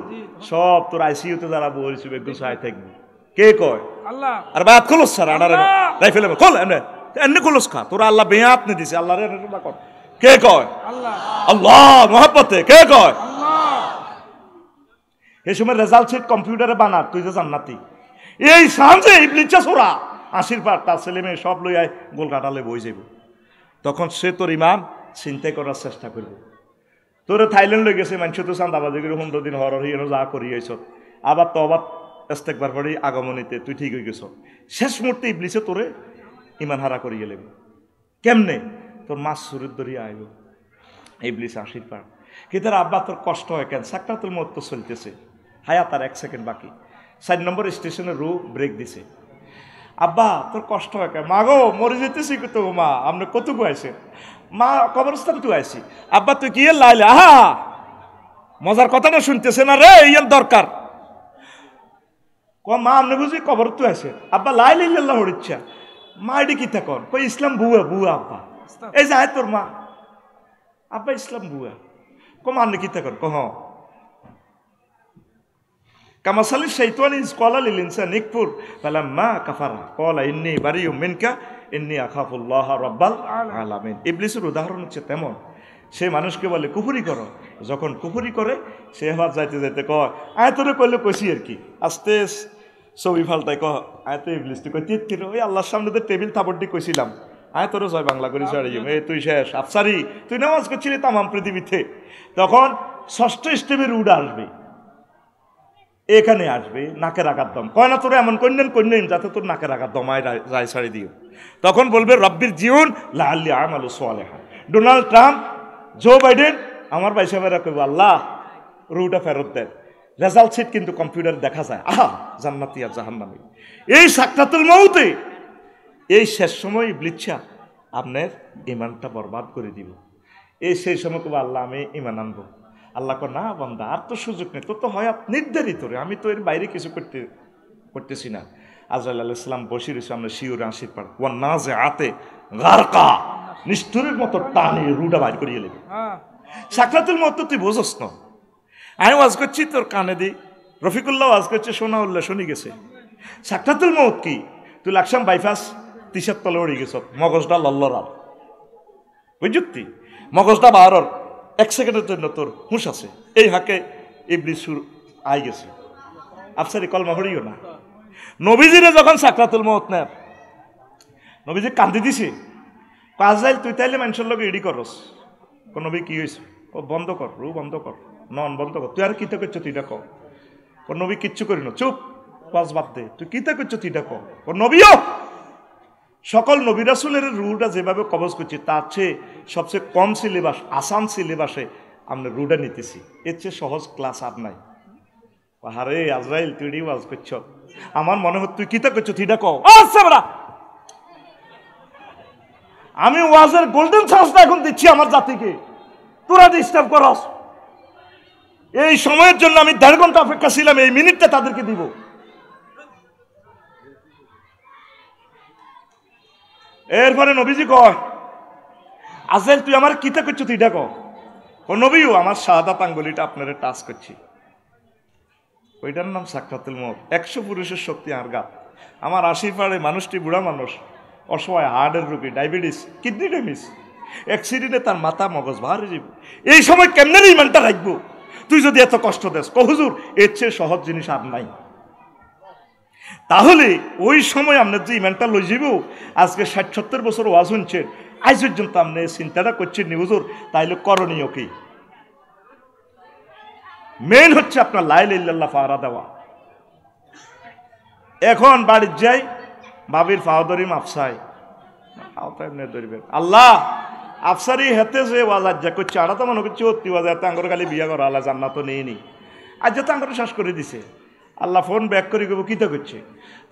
সব তোর আইসিইউতে যারা বলছি বেগুন সাই থাকবি কে কয় আল্লাহ আর বাত খলস স্যার আডারে রাইফেলে খোল এনে খলস খা তোরা আল্লাহ বেয়াত নে দিছে আল্লাহর এটা কর কে কয় আল্লাহ আল্লাহ মহব্বতে কে কয় আল্লাহ এই সময় রেজাল্ট শিট কম্পিউটারে বানা তুই যে জান্নাতি এই সামনে ইবলিসা সোরা 80 পার তার ছেলে মেয়ে সব লই আয় গোল কাটালে বই যাইব তখন সে তোর ইমান চিন্তা করার চেষ্টা করবে তোরে থাইল্যান্ড লই গেছে মানুষ তো চান্দাবাজি করে 15 দিন হরর হইয়া যা করিয়েছ আবার তো আবার ইস্তেকবার পরে আগমনীতে তুই ঠিক হয়ে গেছ শেষ মুহূর্তে ইবলিসে তোরে ইমান হারা করিয়ে লেবে কেমনে তোর মাছ সুরের দরিয়া আইব ইবলিস 80 পার কিন্তু আব্বা তোর কষ্ট হয় কেন? সাকরাতুল মউত তো চলতেছে, হায়াত আর 1 সেকেন্ড বাকি। 4 নম্বর স্টেশনে রু ব্রেক দিছে। আব্বা তোর কষ্ট হয় কেন? মা গো মরে যেতেছি তো মা, আমরা কত গুয়াইছে মা, কবরস্থান তুই আইছি। আব্বা তুই কি লাইলে? আহা মজার কথাটা শুনতেছে না রে, ইয়ার দরকার। মা আপনি বুঝি কবর তুই আছে? আব্বা লাইল ইল্লাল্লাহ হরিচ্ছা। মা এটি কি থাকন? কই ইসলাম বুয়া বুয়া আব্বা, এই যে আয় তোর মা। আব্বা ইসলাম বুয়া। মা আপনি কি থাকন? কহ কামাসালি শাইতান ইজ ক্বালা লিল ইনসানি ইকফুর ফালাম্মা কাফারা ক্বালা ইন্নী বারিউম মিনকা ইন্নী আখাফুল্লাহ রাব্বাল আলামিন। ইবলিসের উদাহরণ হচ্ছে তেমন। সে মানুষকে বলে কুফরি করো, যখন কুফরি করে সে আবার যাইতে যাইতে কয় আয় তোরে কইলে কইছি আর কি, আস্তে ছবি ফালতাই কহ আয় তো ইবলিস তুই কই তিত কিলো ওই আল্লাহর সামনে তো টেবিল থাপড়টি কইছিলাম, আয় তোরে জয় বাংলা করি ছাড়িয়ে এই তুই শেষ আফসারি, তুই নামাজ করছিলি তামাম পৃথিবীতে। তখন 6ষ্ঠ স্টেপের উড আসবে, এখানে আসবে নাকের আঘাত দম, কয় না তোরা এমন কন্যেন যাতে তোর নাকের আঘাত দমায় যায় ছাড়ি দিও। তখন বলবে রব্বির জীবন লাআল্লি আমালু সালিহান। ডোনাল্ড ট্রাম্প, জো বাইডেন আমার ভাই সাহেবেরা কইব আল্লাহ রুটা ফেরত দেন। রেজাল্ট শিট কিন্তু কম্পিউটারে দেখা যায়, আহা জান্নাতি আর জাহান্নামী। এই সাকরাতুল মউতে এই শেষ সময় ইবলিস আপনার ইমানটা বরবাদ করে দিব। এই সেই সময় কইব আল্লাহ আমি ইমান আনবো। আল্লাহ কয় না বান্দা আর তো সুযোগ নেই, তোর তো হয়াত নির্ধারিত রে, আমি তো এর বাইরে কিছু করতেছি না। আজরাইল আলাইহিস সালাম বসে রয়েছে, আমরা শিওরে আসির পার ওয়ান নাজে আতে গারকা, নিষ্ঠুরের মতো টানে রুটা বাইর করিয়ে নেবে। সাকরাতুল মউত তুই বোঝস না। আমি ওয়াজ করছি তোর কানে দি, রফিকুল্লাহ ওয়াজ করছে, শোনা উল্লাহ শুনি গেছে। সাকরাতুল মউত কি? তুই লাকসাম বাইপাস 30 তলে উড়ে গেছ, মগজটা লল্লরার বুঝতি, মগজটা বাহারর 1 সেকেন্ডের জন্য তোর হুঁশ আছে। এই হাকে ইবলিস আই গেছে। আফসারি কলমা হরিও না। নবীজিরে যখন সাকরাতুল মউত নেয়, নবীজি কান্দি দিছে, আজরাইল তুই তাইলে মানুষের লোক ইডি করস। নবী কি হয়েছে? ও বন্ধ কর, রু বন্ধ কর, নন বন্ধ কর, তুই আর কিতা করছো তুইটা কর। ও নবী কিচ্ছু করি না, চুপ পাঁচ বাদ দে, তুই কিতা করছো তুইটা কর। ও নবীও সকল নবী রাসূলের রুটা যেভাবে কবজ করছি তার চেয়ে সবচেয়ে কম সিলেবাস, আসান সিলেবাসে আমরা রুটা নিতেছি, এর চেয়ে সহজ ক্লাস আর নাই। আরে আজরাইল তুই ওয়াজ করছ, আমার মনে হয় তুই কিতা করছো তুইটা কও। আচ্ছা বড়া, আমি ওয়াজের গোল্ডেন চান্সটা এখন দিচ্ছি আমার জাতিকে, তোরা ডিস্টার্ব করস। এই সময়ের জন্য আমি 1.5 ঘন্টা অপেক্ষা ছিলাম, এই মিনিটটা তাদেরকে দিব। এরপরে নবীজি কয় আজরাইল তুই আমার কিতা করছো তুইটা কও। ও নবীও আমার শাহাদাত আঙ্গুলিটা আপনারে টাচ করছি, ওইটার নাম সাকরাতুল মউত। 100 পুরুষের শক্তি আর গাত। আমার 80 পারে মানুষটি বুড়া মানুষ, অসহায়, হার্টের রোগী, ডায়াবেটিস, কিডনি ড্যামেজ, অ্যাক্সিডেন্টে তার মাথা মগজ ভার হয়ে যাবে। এই সময় কেমনে ইমানটা রাখবো? তুই যদি এত কষ্ট দেস, কো হুজুর এর চেয়ে সহজ জিনিস আর নাই। তাহলে ওই সময় আপনার যে ইমানটা লই যাব, আজকে 60-70 বছর ওয়াজ শুনছেন, আজ পর্যন্ত আপনি চিন্তাটা করছেন নি হুজুর, তাইলে করণীয় কি? মেন হচ্ছে আপনার লা ইলাহা ইল্লাল্লাহ ফারা দেওয়া। এখন বাড়ির যাই, বাবির ফাওদরি মাপসাই ধরবেন আল্লাহ আফসারি হেতে যে ওয়াজ আজ্জা করছে, আড়া তো মনে করছে অতি ওয়াজ এত আঙ্গর খালি বিয়া করা আল্লাহ জান্নাত তো নেই নি, আজ তো আঙ্গর শ্বাস করে দিছে। আল্লাহ ফোন ব্যাক করে গেবো কিতা করছে,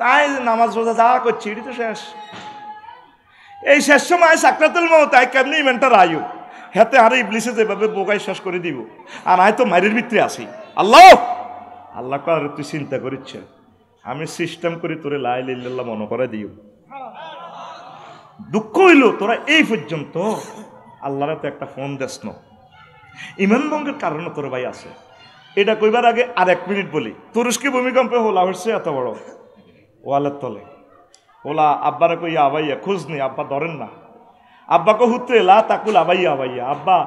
তাই নামাজ রোজা যা করছে এটি তো শেষ। এই শেষ সময় সাকরাতুল মউত, তাই কেমনি ইমানটা রায়ু হেতে আর ইবলিসে যেভাবে বোকাই শেষ করে দিব, আর আয় তো মায়ের ভিতরে আসি। আল্লাহ আল্লাহ কর তুই চিন্তা করিচ্ছে, আমি সিস্টেম করি তোরে লা ইলাহা ইল্লাল্লাহ মনে করে দিও। দুঃখ হইল তোরা এই পর্যন্ত আল্লাহর তো একটা ফোন দেস না, ইমান ভঙ্গের কারণে তোর ভাই আছে। এটা কইবার আগে আর 1 মিনিট বলি। তুরস্কে ভূমিকম্পে হোলা হচ্ছে এত বড় ওয়ালের তলে, ওলা আব্বারা কইয়া আবাইয়া খোঁজ নেই, আব্বা ধরেন না, আব্বাকে হুতে লা তাকুল আবাইয়া আবাইয়া, আব্বা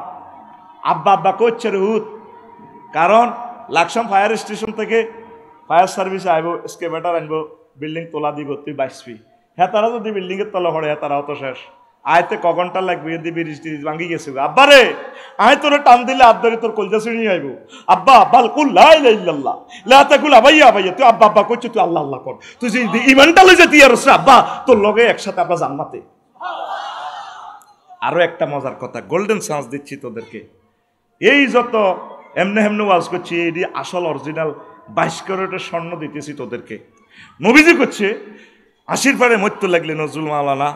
আব্বা আব্বা করছে রে হুত। কারণ লাকসাম ফায়ার স্টেশন থেকে ফায়ার সার্ভিস আইব, স্কেভেটার আনবো, বিল্ডিং তোলা দিব, তুই বাঁচবি। হ্যাঁ তারা যদি বিল্ডিং এর তলা হরে হ্যাঁ তারাও তো শেষ। আয়তে ক ঘন্টা লাগবে, যদি ব্রিজ টিরিজ ভাঙ্গি গেছে, আব্বা রে আয় তোরে টান দিলে আব্দারি তোর কলজা ছিঁড়ি আইব। আব্বা বালকুল লা ইলাহা ইল্লাল্লাহ লা তাকুল আবাইয়া আবাইয়া, তুই আব্বা আব্বা করছিস, তুই আল্লাহ আল্লাহ কর, তুই যদি ইমানটা লই যেতি আর আব্বা তোর লগে একসাথে আমরা জান্নাতে। আরো একটা মজার কথা, গোল্ডেন চান্স দিচ্ছি তোদেরকে, এই যত এমনে হেমনে ওয়াজ করছি, এই আসল অরিজিনাল 22 ক্যারেটের স্বর্ণ দিতেছি তোদেরকে। নবীজি করছে 80 পারে মৃত্যু লাগলে নজরুল মাওলানা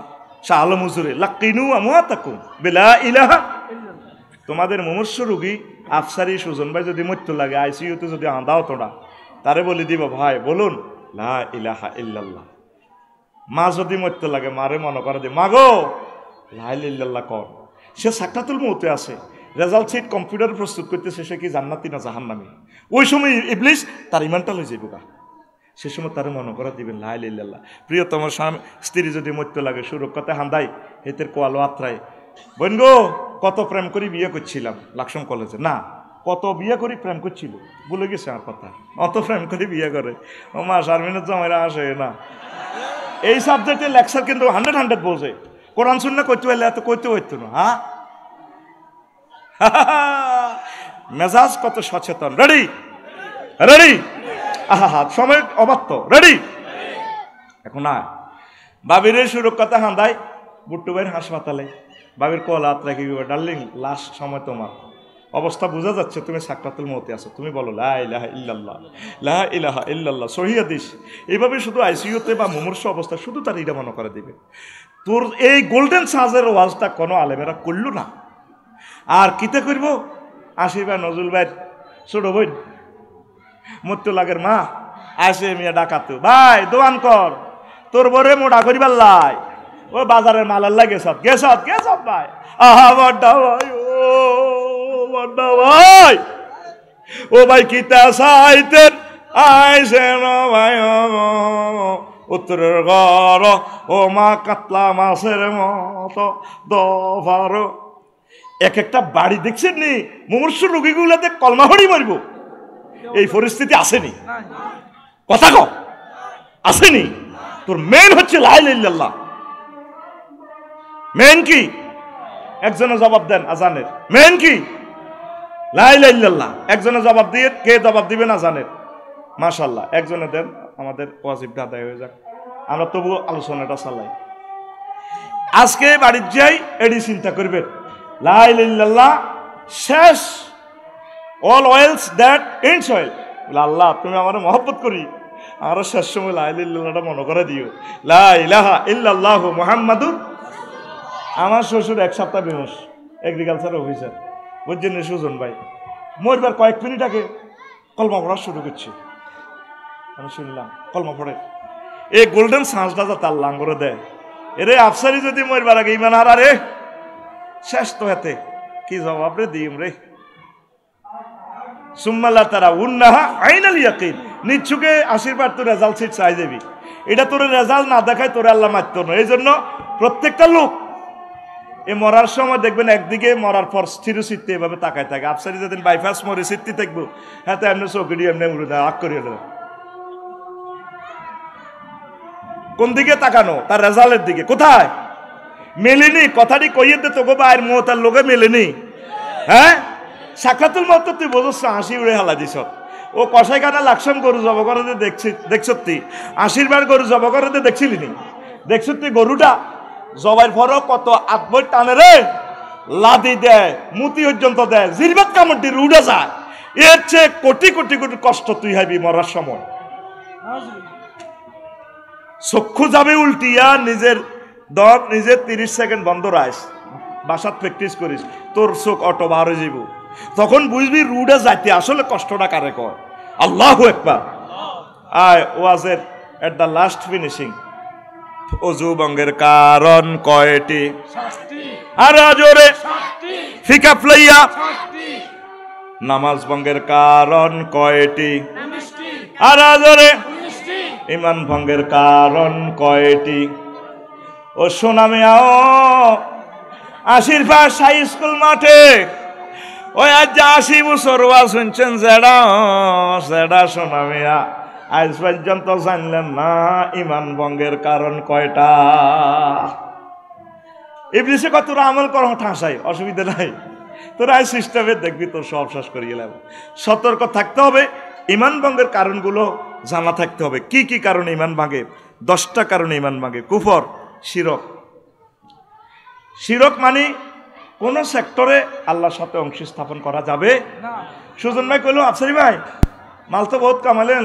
শাহ আলম হুজুরে লাকিনু আমওয়াতাকুম বিলা ইলাহা, তোমাদের মুমূর্ষু রোগী আফসারি সুজন ভাই যদি মৃত্যু লাগে আইসিইউতে যদি আঁদাও তোরা, তারে বলে দিব ভাই বলুন লা ইলাহা ইল্লাল্লাহ। মা যদি মৃত্যু লাগে মারে মনে করে দি মা গো লা ইলাহা ইল্লাল্লাহ কর। সে সাকরাতুল মউতে আছে, রেজাল্ট শিট কম্পিউটার প্রস্তুত করতেছে, সে কি জান্নাতি না জাহান্নামী। ওই সময় ইবলিস তার ইমানটা লই যাইব গা, সে সময় তার মনে করা দিবেন লা ইলাহা ইল্লাল্লাহ। প্রিয় তোমার স্ত্রী যদি মৃত্যু লাগে সুরক্ষাতে হান্দাই হেতের কোয়ালো আত্রায় বোন গো কত প্রেম করি বিয়ে করছিলাম লাকসম কলেজে, না কত বিয়ে করি প্রেম করছিল বলে গেছে আমার কথা, অত প্রেম করি বিয়ে করে ও মা শারমিনের জামাইরা আসে না। এই সাবজেক্টে লেকচার কিন্তু 100 বলছে, কোরআন সুন্নাহ করতে হইলে এত করতে হইতো না। হ্যাঁ মেজাজ কত সচেতন। রেডি রেডি, আহা সময় অবাত্য, রেডি। এখন না বাবির সুরক্ষাতে হান্দাই বুট্টু ভাইয়ের হাসপাতালে, বাবির কল হাত রাখি ডার্লিং লাস্ট সময় তোমার অবস্থা বোঝা যাচ্ছে, তুমি সাকরাতুল মউতে আছো, তুমি বলো লা ইলাহা ইল্লাল্লাহ লা ইলাহা ইল্লাল্লাহ সহিহ হাদিস। এইভাবে শুধু আইসিইউতে বা মুমূর্ষু অবস্থা শুধু তার এটা মনে করে দিবে। তোর এই গোল্ডেন সাজের ওয়াজটা কোনো আলেমেরা করল না। আর কিতে করব 80 ভাই নজরুল ভাইয়ের ছোট বোন মৃত্যু লাগের মা আসে মিয়া ডাকাতো ভাই দোয়ান কর তোর বরে মোটা করিবার লাই, ও বাজারের মালার লাগে সব গেছত গেছত ভাই। আহা বড্ডা ভাই ও বড্ডা ভাই, ও ভাই কিতা সাইতেন আইসে ন ভাই উত্তরের ঘর ও মা কাতলা মাছের মতো দফার। এক একটা বাড়ি দেখছেন নি মুমূর্ষু রোগীগুলোতে কলমা হরি মারব, এই পরিস্থিতি আসেনি, কথা কও আসেনি। তোর মেন হচ্ছে লা ইলাহা ইল্লাল্লাহ। মেন কি একজনে জবাব দেন আজানের, মেন কি লা ইলাহা ইল্লাল্লাহ। একজনে জবাব দিয়ে কে জবাব দিবেন আজানের? মাশাআল্লাহ একজনে দেন, আমাদের ওয়াজিবটা আদায় হয়ে যাক, আমরা তবু আলোচনাটা চালাই। আজকে বাড়ির যাই এডি চিন্তা করবেন লা ইলাহা ইল্লাল্লাহ শেষ, all oils that ends oil. আল্লাহ তুমি আমার মহব্বত করি, আর শেষ সময় লা ইলাহা ইল্লাল্লাহটা মনে করে দিও, লা ইলাহা ইল্লাল্লাহু মুহাম্মাদুর। আমার শ্বশুর 1 সপ্তাহ বেহুশ, এগ্রিকালচার অফিসার, বুঝছেন সুজন ভাই, মরবার কয়েক মিনিট আগে কলমা পড়া শুরু করছে। আমি শুনলাম কলমা পড়ে, এই গোল্ডেন সাঁসটা যা তার লাঙ্গরে দেয়, এরে আফসারি যদি মরবার আগে ইমান হারা রে শেষ তো হাতে কি জবাব রে দিম রে। সুম্মাল্লাহ তারা উন্নাহা আইনাল ইয়াকিন, নিচ্ছুকে আশীর্বাদ তোর রেজাল্ট সিট চাই যাবি, এটা তোর রেজাল্ট না দেখায় তোরে আল্লাহ মারত না। এই জন্য প্রত্যেকটা লোক এ মরার সময় দেখবেন একদিকে মরার পর স্থির চিত্তে এভাবে তাকায় থাকে। আফসারি যেদিন বাইপাস মরে চিত্তি থাকবো, হ্যাঁ তো এমনি চৌকিটি এমনি উড়ে দেয় আগ করিয়ে দেয়। কোন দিকে তাকানো? তার রেজাল্টের দিকে। কোথায় মেলেনি? কথাটি কইয়ে দে তোকে বাইর মোহ তার লোকে মেলেনি। হ্যাঁ সাকরাতুল মউত তুই বোঝস, হাসি উড়ে হালা দিস। ও কষাই কানা লাকসাম গরু জব করে দেখছতি, 80 বার গরু জব করে দেখছিলি নি? দেখছতি গরুটা জবাইর পরও কত আত্মই টানে রে, লাদি দেয়, মুতি পর্যন্ত দেয়, জিরবাত কামড় দিয়ে উড়ে যায়। এর চেয়ে কোটি কোটি কোটি কষ্ট তুই হাবি মরার সময়। চক্ষু যাবে উল্টিয়া, নিজের দম নিজের 30 সেকেন্ড বন্ধ রাখ, বাসাত প্র্যাকটিস করিস, তোর চোখ অটো বার হয়ে যাব। তখন বুঝবি রুডে যাইতে আসলে কষ্টটা কারে কয়। আল্লাহু আকবার। আয় ওয়াজের এট দ্য লাস্ট ফিনিশিং, অজু ভঙ্গের কারণ কয়টি? আর জোরে ফিকা ফ্লাইয়া। নামাজ ভঙ্গের কারণ কয়টি? আর জোরে ইমান ভঙ্গের কারণ কয়টি? ও সোনামিয়াও 80 পাশ হাই স্কুল মাঠে ওই আজ 80 বছর ওয়াজ শুনছেন জেডা জেডা সোনামিয়া, আজ পর্যন্ত জানলেন না ইমান ভঙ্গের কারণ কয়টা। ইবলিসে কত তোরা আমল কর ঠাসাই, অসুবিধা নাই, তোরা এই সিস্টেমে দেখবি তোর সব শেষ করিয়ে গেলাম। সতর্ক থাকতে হবে, ইমান ভঙ্গের কারণগুলো জানা থাকতে হবে। কি কি কারণে ইমান ভাঙে? 10টা কারণে ইমান ভাঙে। কুফর, শিরক। শিরক মানে কোন সেক্টরে আল্লাহর সাথে অংশ স্থাপন করা যাবে না। সুজন ভাই কইল আফসারি ভাই মাল তো বহুত কামালেন,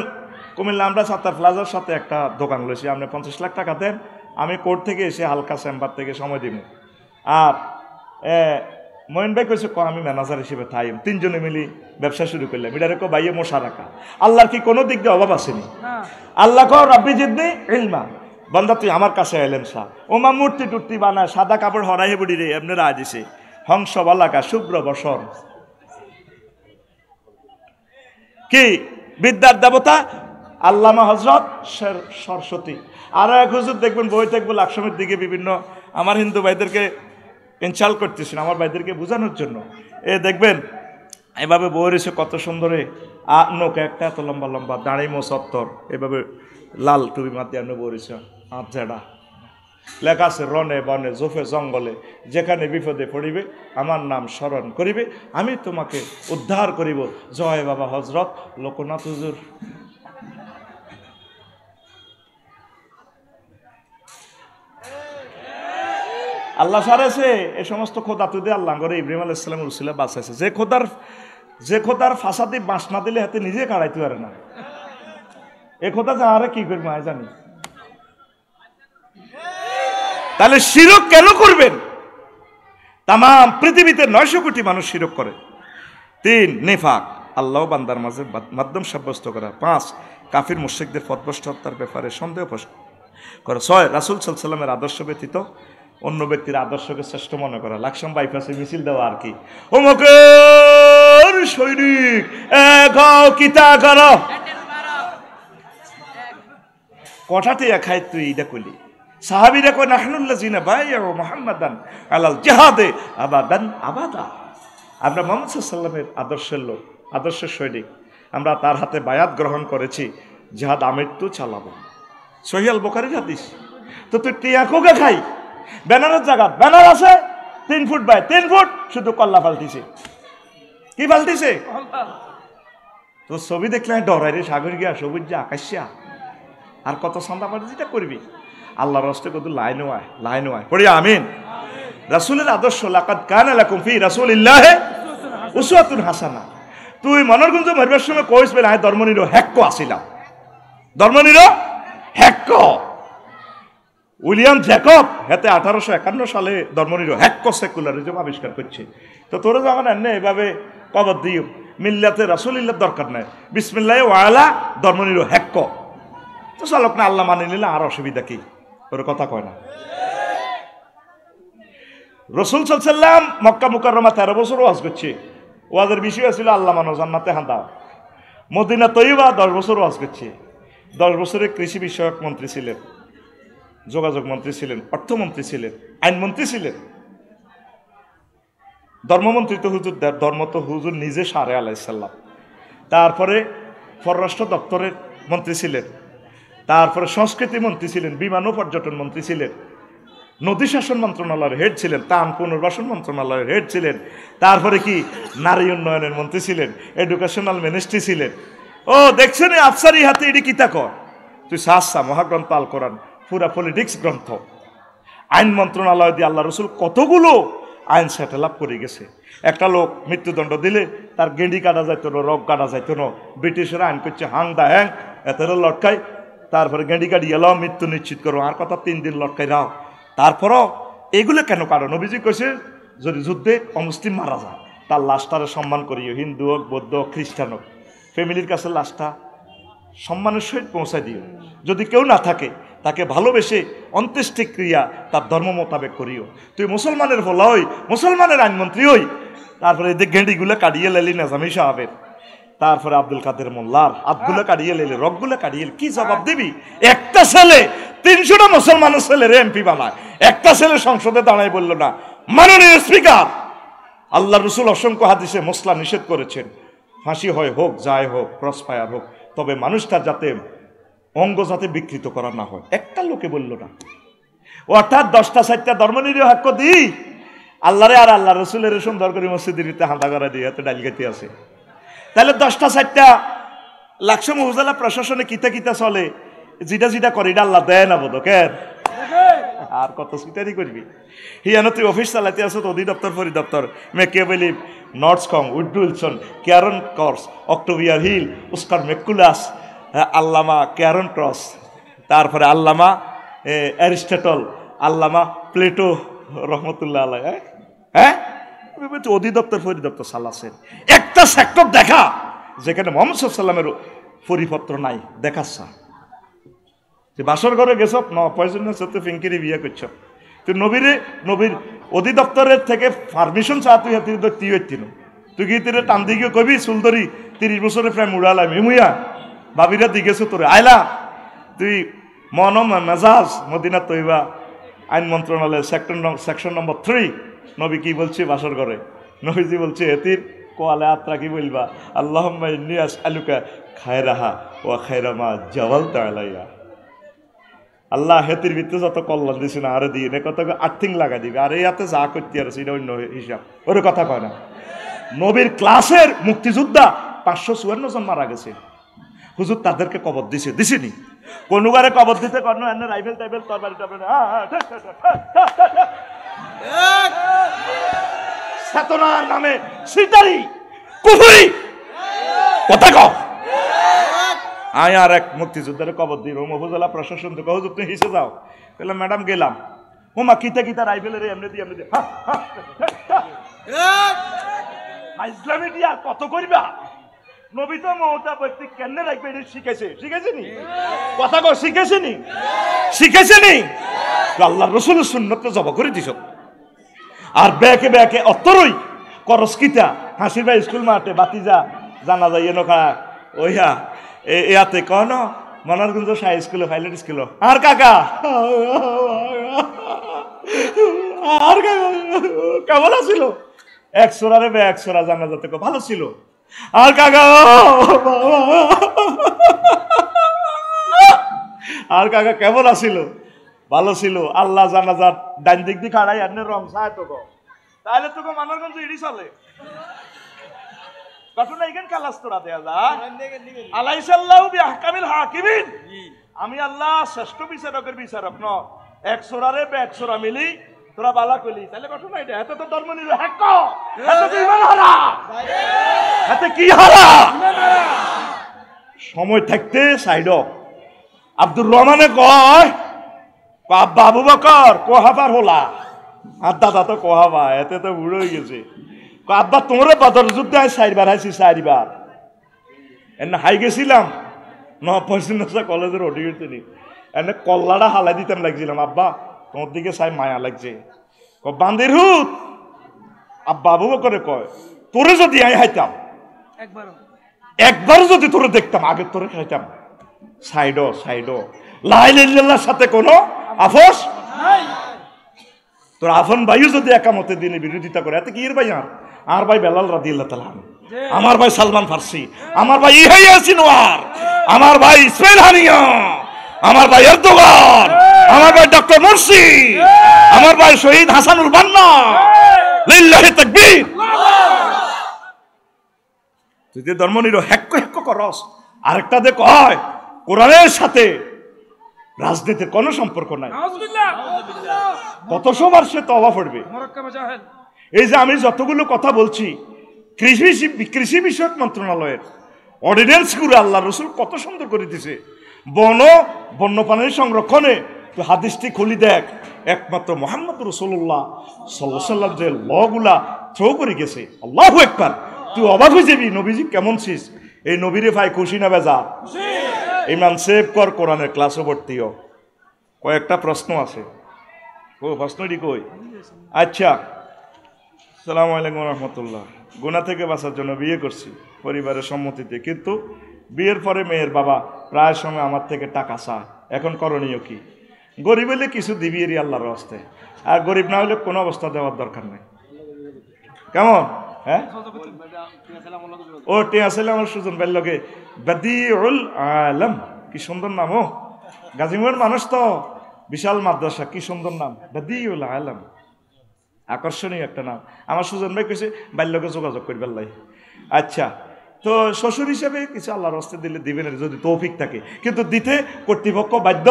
কুমিল্লা আমরা সাত্তার প্লাজার সাথে একটা দোকান লইছি, আপনি 50 লাখ টাকা দেন, আমি কোর্ট থেকে এসে হালকা চেম্বার থেকে সময় দিব। আর মইন ভাই কইছে আমি ম্যানেজার হিসেবে থাইম, তিনজনে মিলি ব্যবসা শুরু করলাম। এটা রেখো বাইয়ে মশা রাখা। আল্লাহর কি কোনো দিক দিয়ে অভাব আসেনি? আল্লাহ কহ রাব্বি জিদনি ইলমা, বান্দা তুই আমার কাছে এলেন সা ওমা মূর্তি টুর্তি বানায় সাদা কাপড় হরাই বুড়ি রে এমনি রায় দিছে হংস বালাকা শুভ্র বসর কি বিদ্যার দেবতা আল্লামা হযরত সরস্বতী। আরো এক হুজুর দেখবেন বই থাকবো লাকসমের দিকে বিভিন্ন আমার হিন্দু ভাইদেরকে ইনসাল্ট করতেছেন, আমার ভাইদেরকে বোঝানোর জন্য। দেখবেন এভাবে বই রয়েছে কত সুন্দরে নৌকা একটা এত লম্বা লম্বা দাঁড়ি মোসত্তর, এভাবে লাল টুপি মাতিয়া বই রয়েছে আচ্ছাড়া লেখা আছে রনে বনে জোফে জঙ্গলে যেখানে বিপদে পড়িবে আমার নাম স্মরণ করিবে আমি তোমাকে উদ্ধার করিব, জয় বাবা হযরত লোকনাথ হুজুর। আল্লাহ সারেছে এ সমস্ত খোদা তুদে আল্লাহ করে ইব্রাহিম আলাইহিস সালামের উসিলা বাঁচাইছে। যে খোদার ফাঁসাদি বাঁশ না দিলে হাতে নিজে কাড়াইতে পারে না, এ খোদা যা আরে কি করবো আয় জানি। তাহলে শিরক কেন করবেন? তাম পৃথিবীতে 900 কোটি মানুষ শিরক করে। 3 নেফাক আল্লাহ বান্দার মাঝে মাধ্যম সাব্যস্ত করা। 5 কাফির মুশরিকদের পথভ্রষ্ট হত্যার ব্যাপারে সন্দেহ করা। 6 রাসূল সাল্লাল্লাহু আলাইহি ওয়াসাল্লামের আদর্শ ব্যতীত অন্য ব্যক্তির আদর্শকে শ্রেষ্ঠ মনে করা। লাকসাম বাইপাসে মিছিল দেওয়া আর কি, ওমকের সৈনিক গাও কিতা করো কথাতে খাই তুই এটা কইলি। সাহাবীরা কয় নাহনুল্লাযিনা বাইউ মুহাম্মাদান আলাল জিহাদে আবাদান আবাদা। আমরা মুহাম্মদ সাল্লাল্লাহু আলাইহি ওয়াসাল্লামের আদর্শের লোক, আদর্শের সৈনিক, আমরা তার হাতে বায়াত গ্রহণ করেছি, জিহাদ আমৃত্যু চালাবো। সহিহ আল বুখারীর হাদিস। তো তুই টিয়া কোকে খাই ব্যানারের জায়গা ব্যানার আছে 3 ফুট বাই 3 ফুট, শুধু কল্লা পাল্টিছে। কি পাল্টিছে? তো ছবি দেখলে ডরাই রে সাগর গিয়া সবুজ যা আকাশিয়া আর কত সন্ধ্যা পাল্টি যেটা করবি। আল্লাহর রাস্তায় কত লাইন হয় পড়ি আমিন। রাসূলের আদর্শ লাকাদ কানা লাকুম ফি রাসূলিল্লাহি উসওয়াতুন হাসানা। তুই মনোরগঞ্জ মারবার সময় কইস বলে আয় ধর্মনির হ্যাক্ক আসিলাম, ধর্মনির হ্যাক্ক। উইলিয়াম জ্যাকব হাতে 1851 সালে ধর্মনির হ্যাক্ক সেকুলারিজম আবিষ্কার করছে। তো তোরা যখন এনে এভাবে কবর দিও মিল্লাতে রাসূলিল্লাহর দরকার নাই, বিসমিল্লাহি ওয়ালা ধর্মনির হ্যাক্ক। তো চালক না আল্লাহ মানে নিলে আর অসুবিধা কি? ওর কথা কয় না। রাসূল সাল্লাল্লাহু আলাইহি ওয়াসাল্লাম মক্কা মুকাররমা 13 বছর ওয়াজ করছে। ওয়াজের বিষয় ছিল আল্লাহ মানো জান্নাতে হাঁদাও। মদিনা তৈয়বা 10 বছর ওয়াজ করছে। 10 বছরের কৃষি বিষয়ক মন্ত্রী ছিলেন, যোগাযোগ মন্ত্রী ছিলেন, অর্থমন্ত্রী ছিলেন, আইনমন্ত্রী ছিলেন, ধর্মমন্ত্রী তো হুজুর, ধর্ম তো হুজুর নিজে সারে আলাইহিস সালাম। তারপরে পররাষ্ট্র দপ্তরের মন্ত্রী ছিলেন, তারপরে সংস্কৃতি মন্ত্রী ছিলেন, বিমান ও পর্যটন মন্ত্রী ছিলেন, নদী শাসন মন্ত্রণালয়ের হেড ছিলেন, ত্রাণ পুনর্বাসন মন্ত্রণালয়ের হেড ছিলেন, তারপরে কি নারী উন্নয়নের মন্ত্রী ছিলেন, এডুকেশনাল মিনিস্ট্রি ছিলেন। ও দেখছেন আফসারি হাতে এটি কিতা কর তুই সাহসা মহাগ্রন্থ আল কোরআন পুরা পলিটিক্স গ্রন্থ। আইন মন্ত্রণালয় দিয়ে আল্লাহ রসুল কতগুলো আইন সেটেল আপ করে গেছে। একটা লোক মৃত্যুদণ্ড দিলে তার গেঁড়ি কাটা যাইত না, রগ কাটা যাইত না। ব্রিটিশরা আইন করছে হাং দা হ্যাং এতের লটকাই, তারপরে গেঁড়ি কাটি এলাও মৃত্যু নিশ্চিত করো, আর কথা 3 দিন লটকাই রাও। তারপরও এগুলো কেন কারণ নবীজি কইছে যদি যুদ্ধে অমুসলিম মারা যায় তার লাশটারে সম্মান করিও, হিন্দু হোক বৌদ্ধ হোক খ্রিস্টান হোক, ফ্যামিলির কাছে লাশটা সম্মানের সহিত পৌঁছায় দিও। যদি কেউ না থাকে তাকে ভালোবেসে অন্ত্যেষ্টিক্রিয়া তার ধর্ম মোতাবেক করিও। তুই মুসলমানের ফলা হই, মুসলমানের আইনমন্ত্রী হই, তারপরে এদের গেঁড়িগুলো কাটিয়ে লেলি নাজামি সাহাবের, তারপরে আব্দুল কাদের মোল্লার হাতগুলো কাটিয়ে লেলে, রগগুলো কাটিয়ে কি জবাব দিবি? একটা ছেলে 300টা মুসলমানের ছেলের এমপি বানায়, একটা ছেলে সংসদে দাঁড়ায় বলল না মাননীয় স্পিকার আল্লাহ রসুল অসংখ্য হাদিসে মসলা নিষেধ করেছেন, ফাঁসি হয় হোক, যায় হোক, ক্রস ফায়ার হোক, তবে মানুষটার যাতে অঙ্গ যাতে বিকৃত করা না হয়। একটা লোকে বলল না। অর্থাৎ 10টা 4টা ধর্মনিরীহ হক দিই আল্লাহরে আর আল্লাহ রসুলের সুন্দর করে মসজিদের হাঁদা করা দিয়ে হাতে ডাল খেতে আছে। তাহলে 10টা 4টা লাকসাম উপজেলা প্রশাসনে কিতা কিতা চলে, যেটা যেটা করে এটা আল্লাহ দেয় না বোধ কেন? আর কত সিটারি করবি হিয়ানো তুই অফিস চালাতে আসো তো অধিদপ্তর পরিদপ্তর মেকে বলি নর্থস কং উড্রু উইলসন ক্যারন কর্স অক্টোভিয়ার হিল উস্কার মেকুলাস আল্লামা ক্যারন ক্রস তারপরে আল্লামা অ্যারিস্টটল আল্লামা প্লেটো রহমতুল্লাহ আলাই হ্যাঁ অধিদপ্তর পরিদপ্তর চালাচ্ছেন একটা সেক্টর দেখা যেখানে মোহাম্মদ সাল্লামের পরিপত্র নাই দেখাচ্ছা যে বাসর ঘরে গেছ পয়সনের সাথে ফিঙ্কিরি বিয়ে করছ তুই নবীর অধিদপ্তরের থেকে পারমিশন চা তুই তুই হইতিন তুই কি তিরে টান দিকে কবি সুলদরি 30 বছরের প্রায় মুড়ালাম এমুইয়া ভাবিরা দিগেছ তোরে আইলা তুই মন মেজাজ মদিনা তৈবা আইন মন্ত্রণালয় সেকশন নম্বর 3 নবী কি বলছে বাসর ঘরে নবীজি বলছে এতির কোয়ালে আত্রা কি বলবা আল্লাহুম্মা ইন্নী আসআলুকা খায়রাহা ওয়া খায়রা মা জাওয়ালতা আলাইয়া আল্লাহ হেতির ভিতরে যত কল্যাণ দিছে না আরে দিয়ে কত আর্থিং লাগা দিবে আর ইয়াতে যা করতে আর সেটা অন্য হিসাব ওর কথা কয় না নবীর ক্লাসের মুক্তিযোদ্ধা 554 জন মারা গেছে হুজুর তাদেরকে কবর দিছেনি কোনবারে কবর দিতে কোনো এনে রাইফেল টাইফেল তরবারি টাইফেল চেতনার নামে সিটারি কুফরি কথা কও আয় আর এক মুক্তিযোদ্ধারে কবর দিই উপজেলা প্রশাসন তো হুজুর তুমি হিসে যাও বললাম ম্যাডাম গেলাম হোমা কিতা রাইফেলের এমনি দিয়ে ইসলামী দিয়ে আর কত করবা নবী তো মমতা ব্যক্তি কেন রাখবে শিখেছে নি কথা কও শিখেছে নি আল্লাহর রাসূলের সুন্নতকে জবা করে দিছ আর ব্যাকে অতরই করসকিতা হাসির ভাই স্কুল মাঠে বাতিজা জানা যায় এনকা ওইয়া ইয়াতে কন মনারগঞ্জ হাই স্কুলে পাইলট স্কুল আর কাকা কেমন আছিল 100 রে 100 জানা যাতে ভালো ছিল আর কাকা কেমন আছিল ভালো ছিল আল্লাহ জানাজার ডান দিক দিয়ে খাড়াই আর রং চায় তো তাহলে তোকে মানবগঞ্জ ইডি চলে ঘটনা এখান কালাস্তরা দেয়া যায় আলাইসাল্লাহু বিআহকামিল হাকিমিন আমি আল্লাহ শ্রেষ্ঠ বিচারক ন 100 রে 100 মিলি তোরা বালা কইলি তাহলে ঘটনা এটা এত তো ধর্ম নিল হ্যাক এত কি ইমান হারা এত কি হারা সময় থাকতে সাইড আব্দুর রহমানে কয় আব্বা আবু বকর কোহাবার হলা আর দাদা তো কোহাবা এতে তো বুড়ো হয়ে গেছে আব্বা তোমরা বদর যুদ্ধে আমি 4 বার আইছি 4 বার এনে হাই গেছিলাম পয়সা কলেজের ওটি নি এনে কল্লাটা হালাই দিতাম লাগছিলাম আব্বা তোমার দিকে চাই মায়া লাগছে বান্দির হুত আব্বা আবু বকরে কয় তোরে যদি আমি হাইতাম একবার যদি তোরে দেখতাম আগে তোরে খাইতাম সাইড লা ইলাহা ইল্লাল্লাহর সাথে কোনো আফস নাই তোর আফন ভাইও যদি একামতে দিনে বিরোধিতা করে এত কি এর ভাই আর ভাই বেলাল রাদিয়াল্লাহু তাআলা আমার ভাই সালমান ফারসি আমার ভাই ইহাইয়া সিনওয়ার আমার ভাই ইসমাইল হানিয়া আমার ভাই এরদোগান আমার ভাই ডক্টর মুরসি আমার ভাই শহীদ হাসানুল বান্না লিল্লাহি তাকবীর তুই যে ধর্ম নিরো হেক্ক করস আরেকটা দে কয় কোরআনের সাথে রাজনীতির কোনো সম্পর্ক নাই কত সবার সে তওবা পড়বে এই যে আমি যতগুলো কথা বলছি কৃষি বিষয়ক মন্ত্রণালয়ের অর্ডিন্যান্স গুলো আল্লাহ রসুল কত সুন্দর করে দিছে বন্যপ্রাণীর সংরক্ষণে তুই হাদিসটি খুলি দেখ একমাত্র মুহাম্মদ রাসূলুল্লাহ সাল্লাল্লাহু আলাইহি ওয়াসাল্লাম যে লগুলা থ্রো করে গেছে আল্লাহু আকবার তুই অবাক হয়ে যাবি নবীজি কেমন ছিস এই নবীরে ভাই খুশি না বেজা ইমান সেভ কর কোরআনের ক্লাসও ভর্তিও কয়েকটা প্রশ্ন আছে প্রশ্নটি কই আচ্ছা আসসালামু আলাইকুম রহমতুল্লাহ গুনাহ থেকে বাঁচার জন্য বিয়ে করছি পরিবারের সম্মতিতে কিন্তু বিয়ের পরে মেয়ের বাবা প্রায় সময় আমার থেকে টাকা চায় এখন করণীয় কি গরিব হলে কিছু দিবি এরই আল্লাহর রাস্তায় আর গরিব না হলে কোনো অবস্থা দেওয়ার দরকার নেই কেমন হ্যাঁ ও টিয়া ছেলে আমার সুজন ভাইয়ের লগে বাদিউল আলম কি সুন্দর নাম ও গাজীপুরের মানুষ তো বিশাল মাদ্রাসা কি সুন্দর নাম বাদিউল আলম আকর্ষণীয় একটা নাম আমার সুজন ভাই কইছে ভাইয়ের লগে যোগাযোগ করবার লাই আচ্ছা তো শ্বশুর হিসেবে কিছু আল্লাহর রাস্তায় দিলে দিবেন যদি তৌফিক থাকে কিন্তু দিতে কর্তৃপক্ষ বাধ্য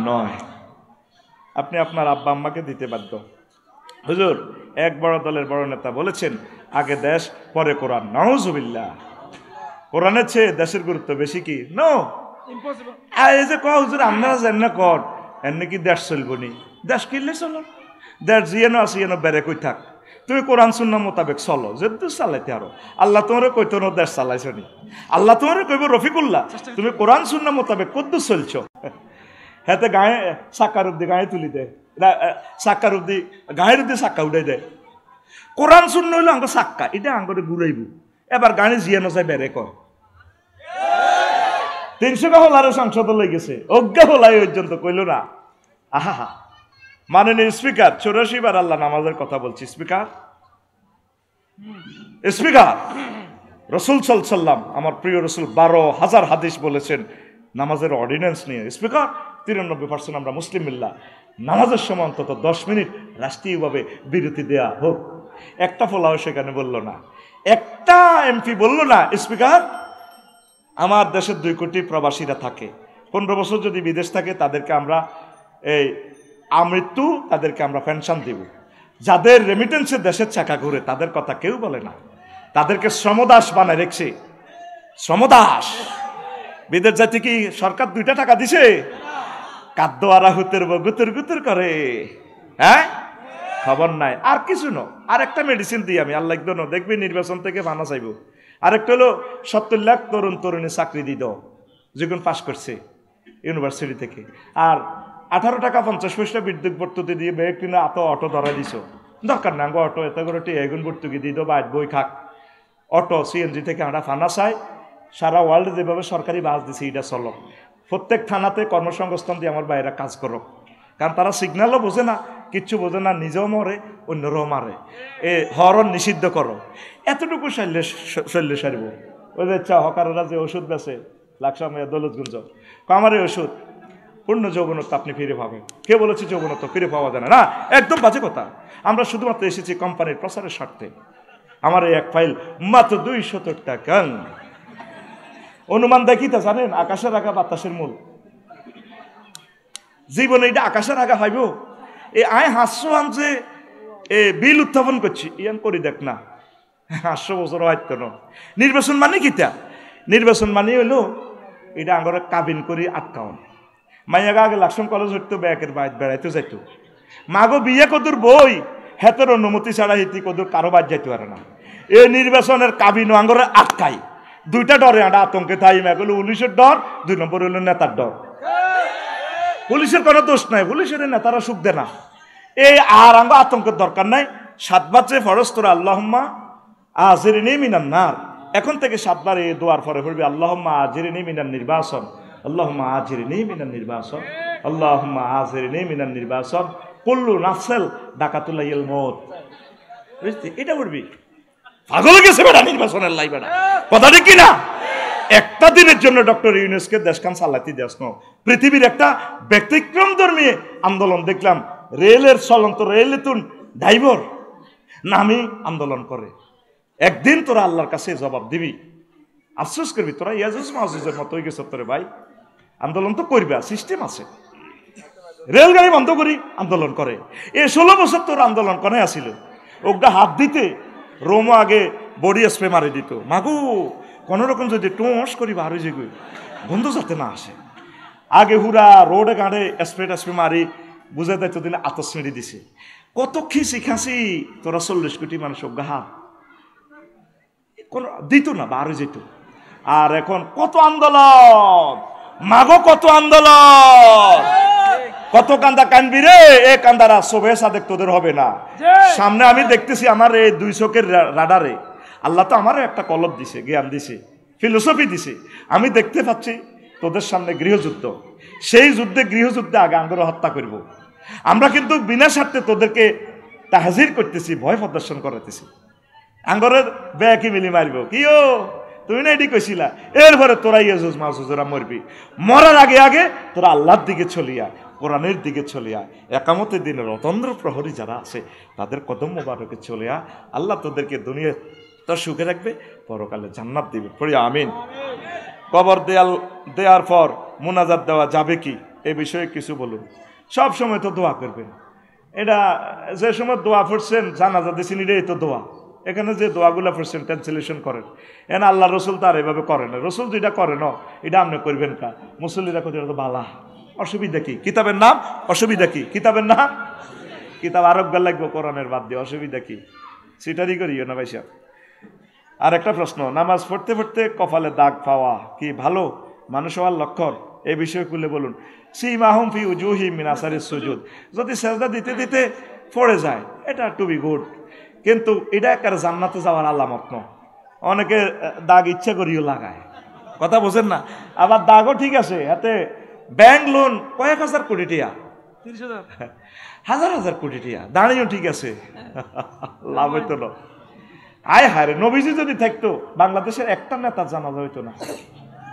নয় আপনি আপনার আব্বা আম্মাকে দিতে বাধ্য। হুজুর, এক বড় দলের বড় নেতা বলেছেন, আগে দেশ পরে কোরআন। নাউজুবিল্লাহ। কোরআনের চেয়ে দেশের গুরুত্ব বেশি কি? নো। এই যে হুজুর আপনারা জান না কর এমনি কি দেশ চলবো নি? দেশ কিনলে চলো, দেশ জিয়ানো আছে যেন বেড়ে কই থাক, তুমি কোরআন সুন্নাহ মোতাবেক চলো, যেহেতু চালাইতে আরো। আল্লাহ তোমার কইতো না দেশ চালাইছ নি? আল্লাহ তোমার কইব রফিকুল্লাহ তুমি কোরআন সুন্নাহ মোতাবেক কদ্দুর চলছো। হেতে গায়ে চাক্কার অব্দি গায়ে তুলি দেয়, চাক্কার অব্দি গায়ের অব্দি চাক্কা উঠাই দেয়। কোরআন সুন্নাহ হইলো আঙ্গ চাক্কা, এটা আঙ্গরে ঘুরাইব। এবার গাড়ি জিয়ানো চাই বেড়ে কয় 300 হলারে সংসদ লেগেছে, অজ্ঞা হলাই পর্যন্ত কইল না। আহা, মাননীয় স্পিকার, 84 বার আল্লাহ নামাজের কথা বলছি। স্পিকার রসুল সাল্লাল্লাম, আমার প্রিয় রসুল 12,000 হাদিস বলেছেন নামাজের অর্ডিন্যান্স নিয়ে। স্পিকার, 93% আমরা মুসলিম মিল্লা, নামাজের সময় অন্তত 10 মিনিট রাষ্ট্রীয়ভাবে বিরতি দেয়া হোক। একটা ফলাও সেখানে বলল না, একটা এমপি বলল না, স্পিকার আমার দেশের 2 কোটি প্রবাসীরা থাকে, 15 বছর যদি বিদেশ থাকে তাদেরকে আমরা এই আমৃত্যু তাদেরকে আমরা পেনশন দিব। যাদের রেমিটেন্সের দেশের চাকা ঘুরে তাদের কথা কেউ বলে না, তাদেরকে শ্রমদাস বানায় রেখেছে। শ্রমদাস। বিদেশ জাতি কি সরকার 2টা টাকা দিছে? কাদ্য আরা হুতের গুতুর গুতুর করে, হ্যাঁ খবর নাই। আর কিছু ন, আর একটা মেডিসিন দিই আমি, আল্লাহ দেখবি নির্বাচন থেকে বানা চাইব। আরেকটা হলো 70 লাখ তরুণ তরুণী চাকরি দিত, যখন পাশ করছে ইউনিভার্সিটি থেকে। আর 18 টাকা 50 পয়সা বিদ্যুৎ ভর্তুকি দিয়ে ব্যাগ কিনে অটো ধরাই দিছ। দরকার না গো অটো, এত করে এগুন ভর্তুকি দিয়ে দাও, বাইট বই খাক। অটো সিএনজি থেকে আমরা ফানা চাই। সারা ওয়ার্ল্ডে যেভাবে সরকারি বাস দিছে এটা চলো, প্রত্যেক থানাতে কর্মসংস্থান দিয়ে আমার বাইরে কাজ করো। কারণ তারা সিগন্যালও বোঝে না, কিচ্ছু বোঝে না, নিজেও মরে অন্যরাও মারে। হরণ নিষিদ্ধ করো, এতটুকু শৈল্য সারিব। ওই যে হকারেরা যে ওষুধ বেছে লাকসামে দৌলতগঞ্জ, আমার এই ওষুধ পূর্ণ যৌবনত্ব আপনি ফিরে পাবেন। কে বলেছে যৌবনত্ব ফিরে পাওয়া যায় না? একদম বাজে কথা। আমরা শুধুমাত্র এসেছি কোম্পানির প্রচারের স্বার্থে। আমার এই এক ফাইল মাত্র 200 টাকা। অনুমান দেখিতে জানেন, আকাশের আগা বাতাসের মূল। জীবনে এটা আকাশের আগা হইব। এই আয় হাস্য আনছে বিল উত্থাপন করছি, ইয়ান করি দেখ না 500 বছর হয়তো না। নির্বাচন মানে কিতা? নির্বাচন মানে হইলো এটা আঙ্গরে কাবিন করি আটকাউন। মাইয়াগা আগে লাকসাম কলেজ হইতো, ব্যাকের বাইর বেড়াইতে যাইতো। মাগো বিয়ে কদুর বই হেতের অনুমতি ছাড়া হিতি কদুর কারো বাদ যাইতে পারে না। এই নির্বাচনের কাবিন আঙ্গরে আটকাই। 2টা ডরে আটা আতঙ্কে থাই। এগুলো পুলিশের ডর, 2 নম্বর হইল নেতার ডর। পুলিশের কোনো দোষ নাই, পুলিশের নেতারা সুখ দেয় না। এই আর আঙ্গ আতঙ্কের দরকার নাই। 7 বার যে ফরজ তোরা আল্লাহুম্মা আজিরনি মিনান নার, এখন থেকে 7 বার এই দোয়ার পরে পড়বি আল্লাহুম্মা আজিরনি মিনান নির্বাসন, আল্লাহুম্মা আজিরনি মিনান নির্বাসন, আল্লাহুম্মা আজিরনি মিনান নির্বাসন, কুল্লু নাফসেল ডাকাতুল্লাহিল মউত। বুঝলি? এটা পড়বি। পাগল গেছে বেটা নির্বাচনের লাই বেটা, কথা ঠিক কি না? একটা দিনের জন্য ডক্টর ইউনূসকে দেশখান চালাতে দেশ ন। পৃথিবীর একটা ব্যতিক্রম ধর্মী আন্দোলন দেখলাম, রেলের চলন্ত রেলে তুন ড্রাইভার নামি আন্দোলন করে। একদিন তোরা আল্লাহর কাছে জবাব দিবি, আফসোস করবি। তোরা ইয়াজুজ মাহুজের মতো হয়ে গেছ তোরে ভাই। আন্দোলন তো করবে, সিস্টেম আছে। রেলগাড়ি বন্ধ করি আন্দোলন করে। 16 বছর তোর আন্দোলন করে আসিল। ওটা হাত দিতে রোমো আগে বডি স্প্রে মারি দিত। মাগু কোন রকম যদি টোঁস করি বার হয়ে যাই, বন্ধু যাতে না আসে। আগে হুরা রোডে গাঁড়ে স্প্রে মারি বুঝে দায়িত্ব দিলে আতস ছেড়ে দিছে। কত খিসি খাসি তোরা 40 কোটি মানুষ ওগা হাত কোন দিত না, বার হয়ে যেত। আর এখন কত আন্দোলন, মাগো কত আন্দোলন, কত কান্দা কানবি রে। এ কান্দারা শোভে সাদেক তোদের হবে না। সামনে আমি দেখতেছি আমার এই 2 চোখের রাডারে আল্লাহ তো আমারও একটা কলব দিছে, জ্ঞান দিছে, ফিলোসফি দিছে। আমি দেখতে পাচ্ছি তোদের সামনে গৃহযুদ্ধ। সেই যুদ্ধে গৃহযুদ্ধে আগে আঙ্গরে হত্যা করব। আমরা কিন্তু বিনা স্বার্থে তোদেরকে তাহজির করতেছি, ভয় প্রদর্শন করাতেছি। আঙ্গরে ব্যাকি মিলি মারব কি ও তুমি না এটি কইছিলা। এরপরে তোরা ইয়াজুজ মাহুজরা মরবি। মরার আগে আগে তোরা আল্লাহর দিকে চলিয়া, কোরআনের দিকে চলিয়া, একামতের দিনে রতন্দ্র প্রহরী যারা আছে তাদের কদম মোবারকে চলিয়া, আল্লাহ তোদেরকে দুনিয়া তো সুখে রাখবে, পরকালে জান্নাত দিবে। পড়ি আমিন। কবর দেয়ার পর মুনাজাত দেওয়া যাবে কি, এ বিষয়ে কিছু বলুন। সব সময় তো দোয়া করবেন। এটা যে সময় দোয়া পড়ছেন জানাজা দিয়েছেন, এটাই তো দোয়া। এখানে যে দোয়াগুলো পড়ছেন ক্যান্সেলেশন করেন, এখানে আল্লাহ রসুল তার এভাবে করে না। রসুল যেটা করে না এটা আপনি করবেন কা, মুসল্লিরা কোথায় তো বালা, অসুবিধা কি? কিতাবের নাম অসুবিধা কি? কিতাবের নাম, কিতাব আরোগ্য লাগবে কোরআনের বাদ দিয়ে, অসুবিধা কি? সেটারই করিও না ভাই সাহেব। আর একটা প্রশ্ন, নামাজ পড়তে পড়তে কপালে দাগ পাওয়া কি ভালো মানুষ হওয়ার লক্ষণ? এই বিষয়ে খুলে বলুন। সীমাহুম ফি উজুহিম মিন আসারিস সুজুদ, যদি সেজদা দিতে দিতে পড়ে যায় এটা টু বি গুড, কিন্তু এটা একেবারে জান্নাতে যাওয়ার আলামত নয়। অনেকে দাগ ইচ্ছা করিও লাগায়, কথা বোঝেন না। আবার দাগও ঠিক আছে, এতে ব্যাংক লোন কয়েক হাজার কোটি টিয়া, 30,000 হাজার হাজার কোটি টিয়া দাঁড়িয়েও ঠিক আছে, লাভ হইতো না। আয় হায় রে, নবীজি যদি থাকতো বাংলাদেশের একটা নেতার জানাজা হইতো না।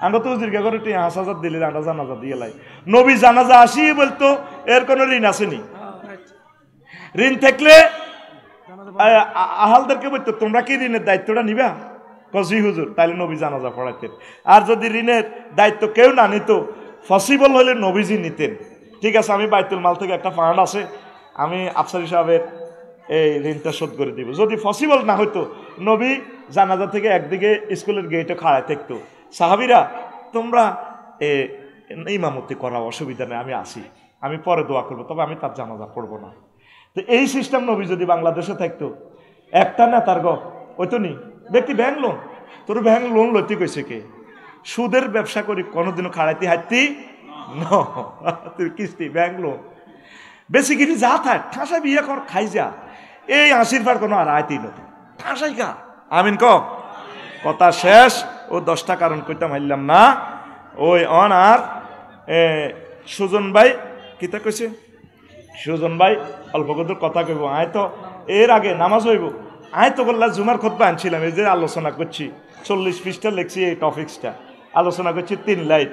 আমরা তো দীর্ঘা করে 5,000 দিলে আমরা জানাজা দিয়ে লাই, নবী জানাজা আসি বলতো এর কোনো ঋণ আসেনি। ঋণ থাকলে আহালদেরকে বলতো তোমরা কি ঋণের দায়িত্বটা নিবা, কজি হুজুর, তাইলে নবী জানাজা পড়াইতেন। আর যদি ঋণের দায়িত্ব কেউ না নিত, পসিবল হলে নবীজি নিতেন। ঠিক আছে, আমি বাইতুল মাল থেকে একটা ফান্ড আছে, আমি আফসারি সাহেবের এই ঋণটা শোধ করে দিব। যদি পসিবল না হইতো, নবী জানাজা থেকে একদিকে স্কুলের গেটে খাড়ায় থাকতো, সাহাবিরা তোমরা ইমামতি করা অসুবিধা নেই, আমি আসি, আমি পরে দোয়া করবো, তবে আমি তার জানাজা পড়বো না। তো এই সিস্টেম নবী যদি বাংলাদেশে থাকতো, একটা না তার ওইতো নি ব্যক্তি ব্যাংক লোন, তোর ব্যাংক লোন লইতে কইছে কে? সুদের ব্যবসা করি কোনোদিনও খাড়াইতে হাঁটতি তুই কিস্তি ব্যাংক লোন বেসিক্যালি যা থাক ঠাসা বিয়ে কর, খাই যা, এই 80 পার কোনো আর আয়তি নতুন ঠাসাই খা। আমিন ক, কথা শেষ। ও 10টা কারণ কইতাম হারলাম না। ওই অন আর সুজন ভাই কিতা কইছে, সুজন ভাই অল্প কত কথা কইব। আয় তো এর আগে নামাজ হইব, আয় তো বললা জুমার খুতবা আনছিলাম, এই যে আলোচনা করছি 40 পৃষ্ঠা লিখছি, এই টপিক্সটা আলোচনা করছি 3 লাইন।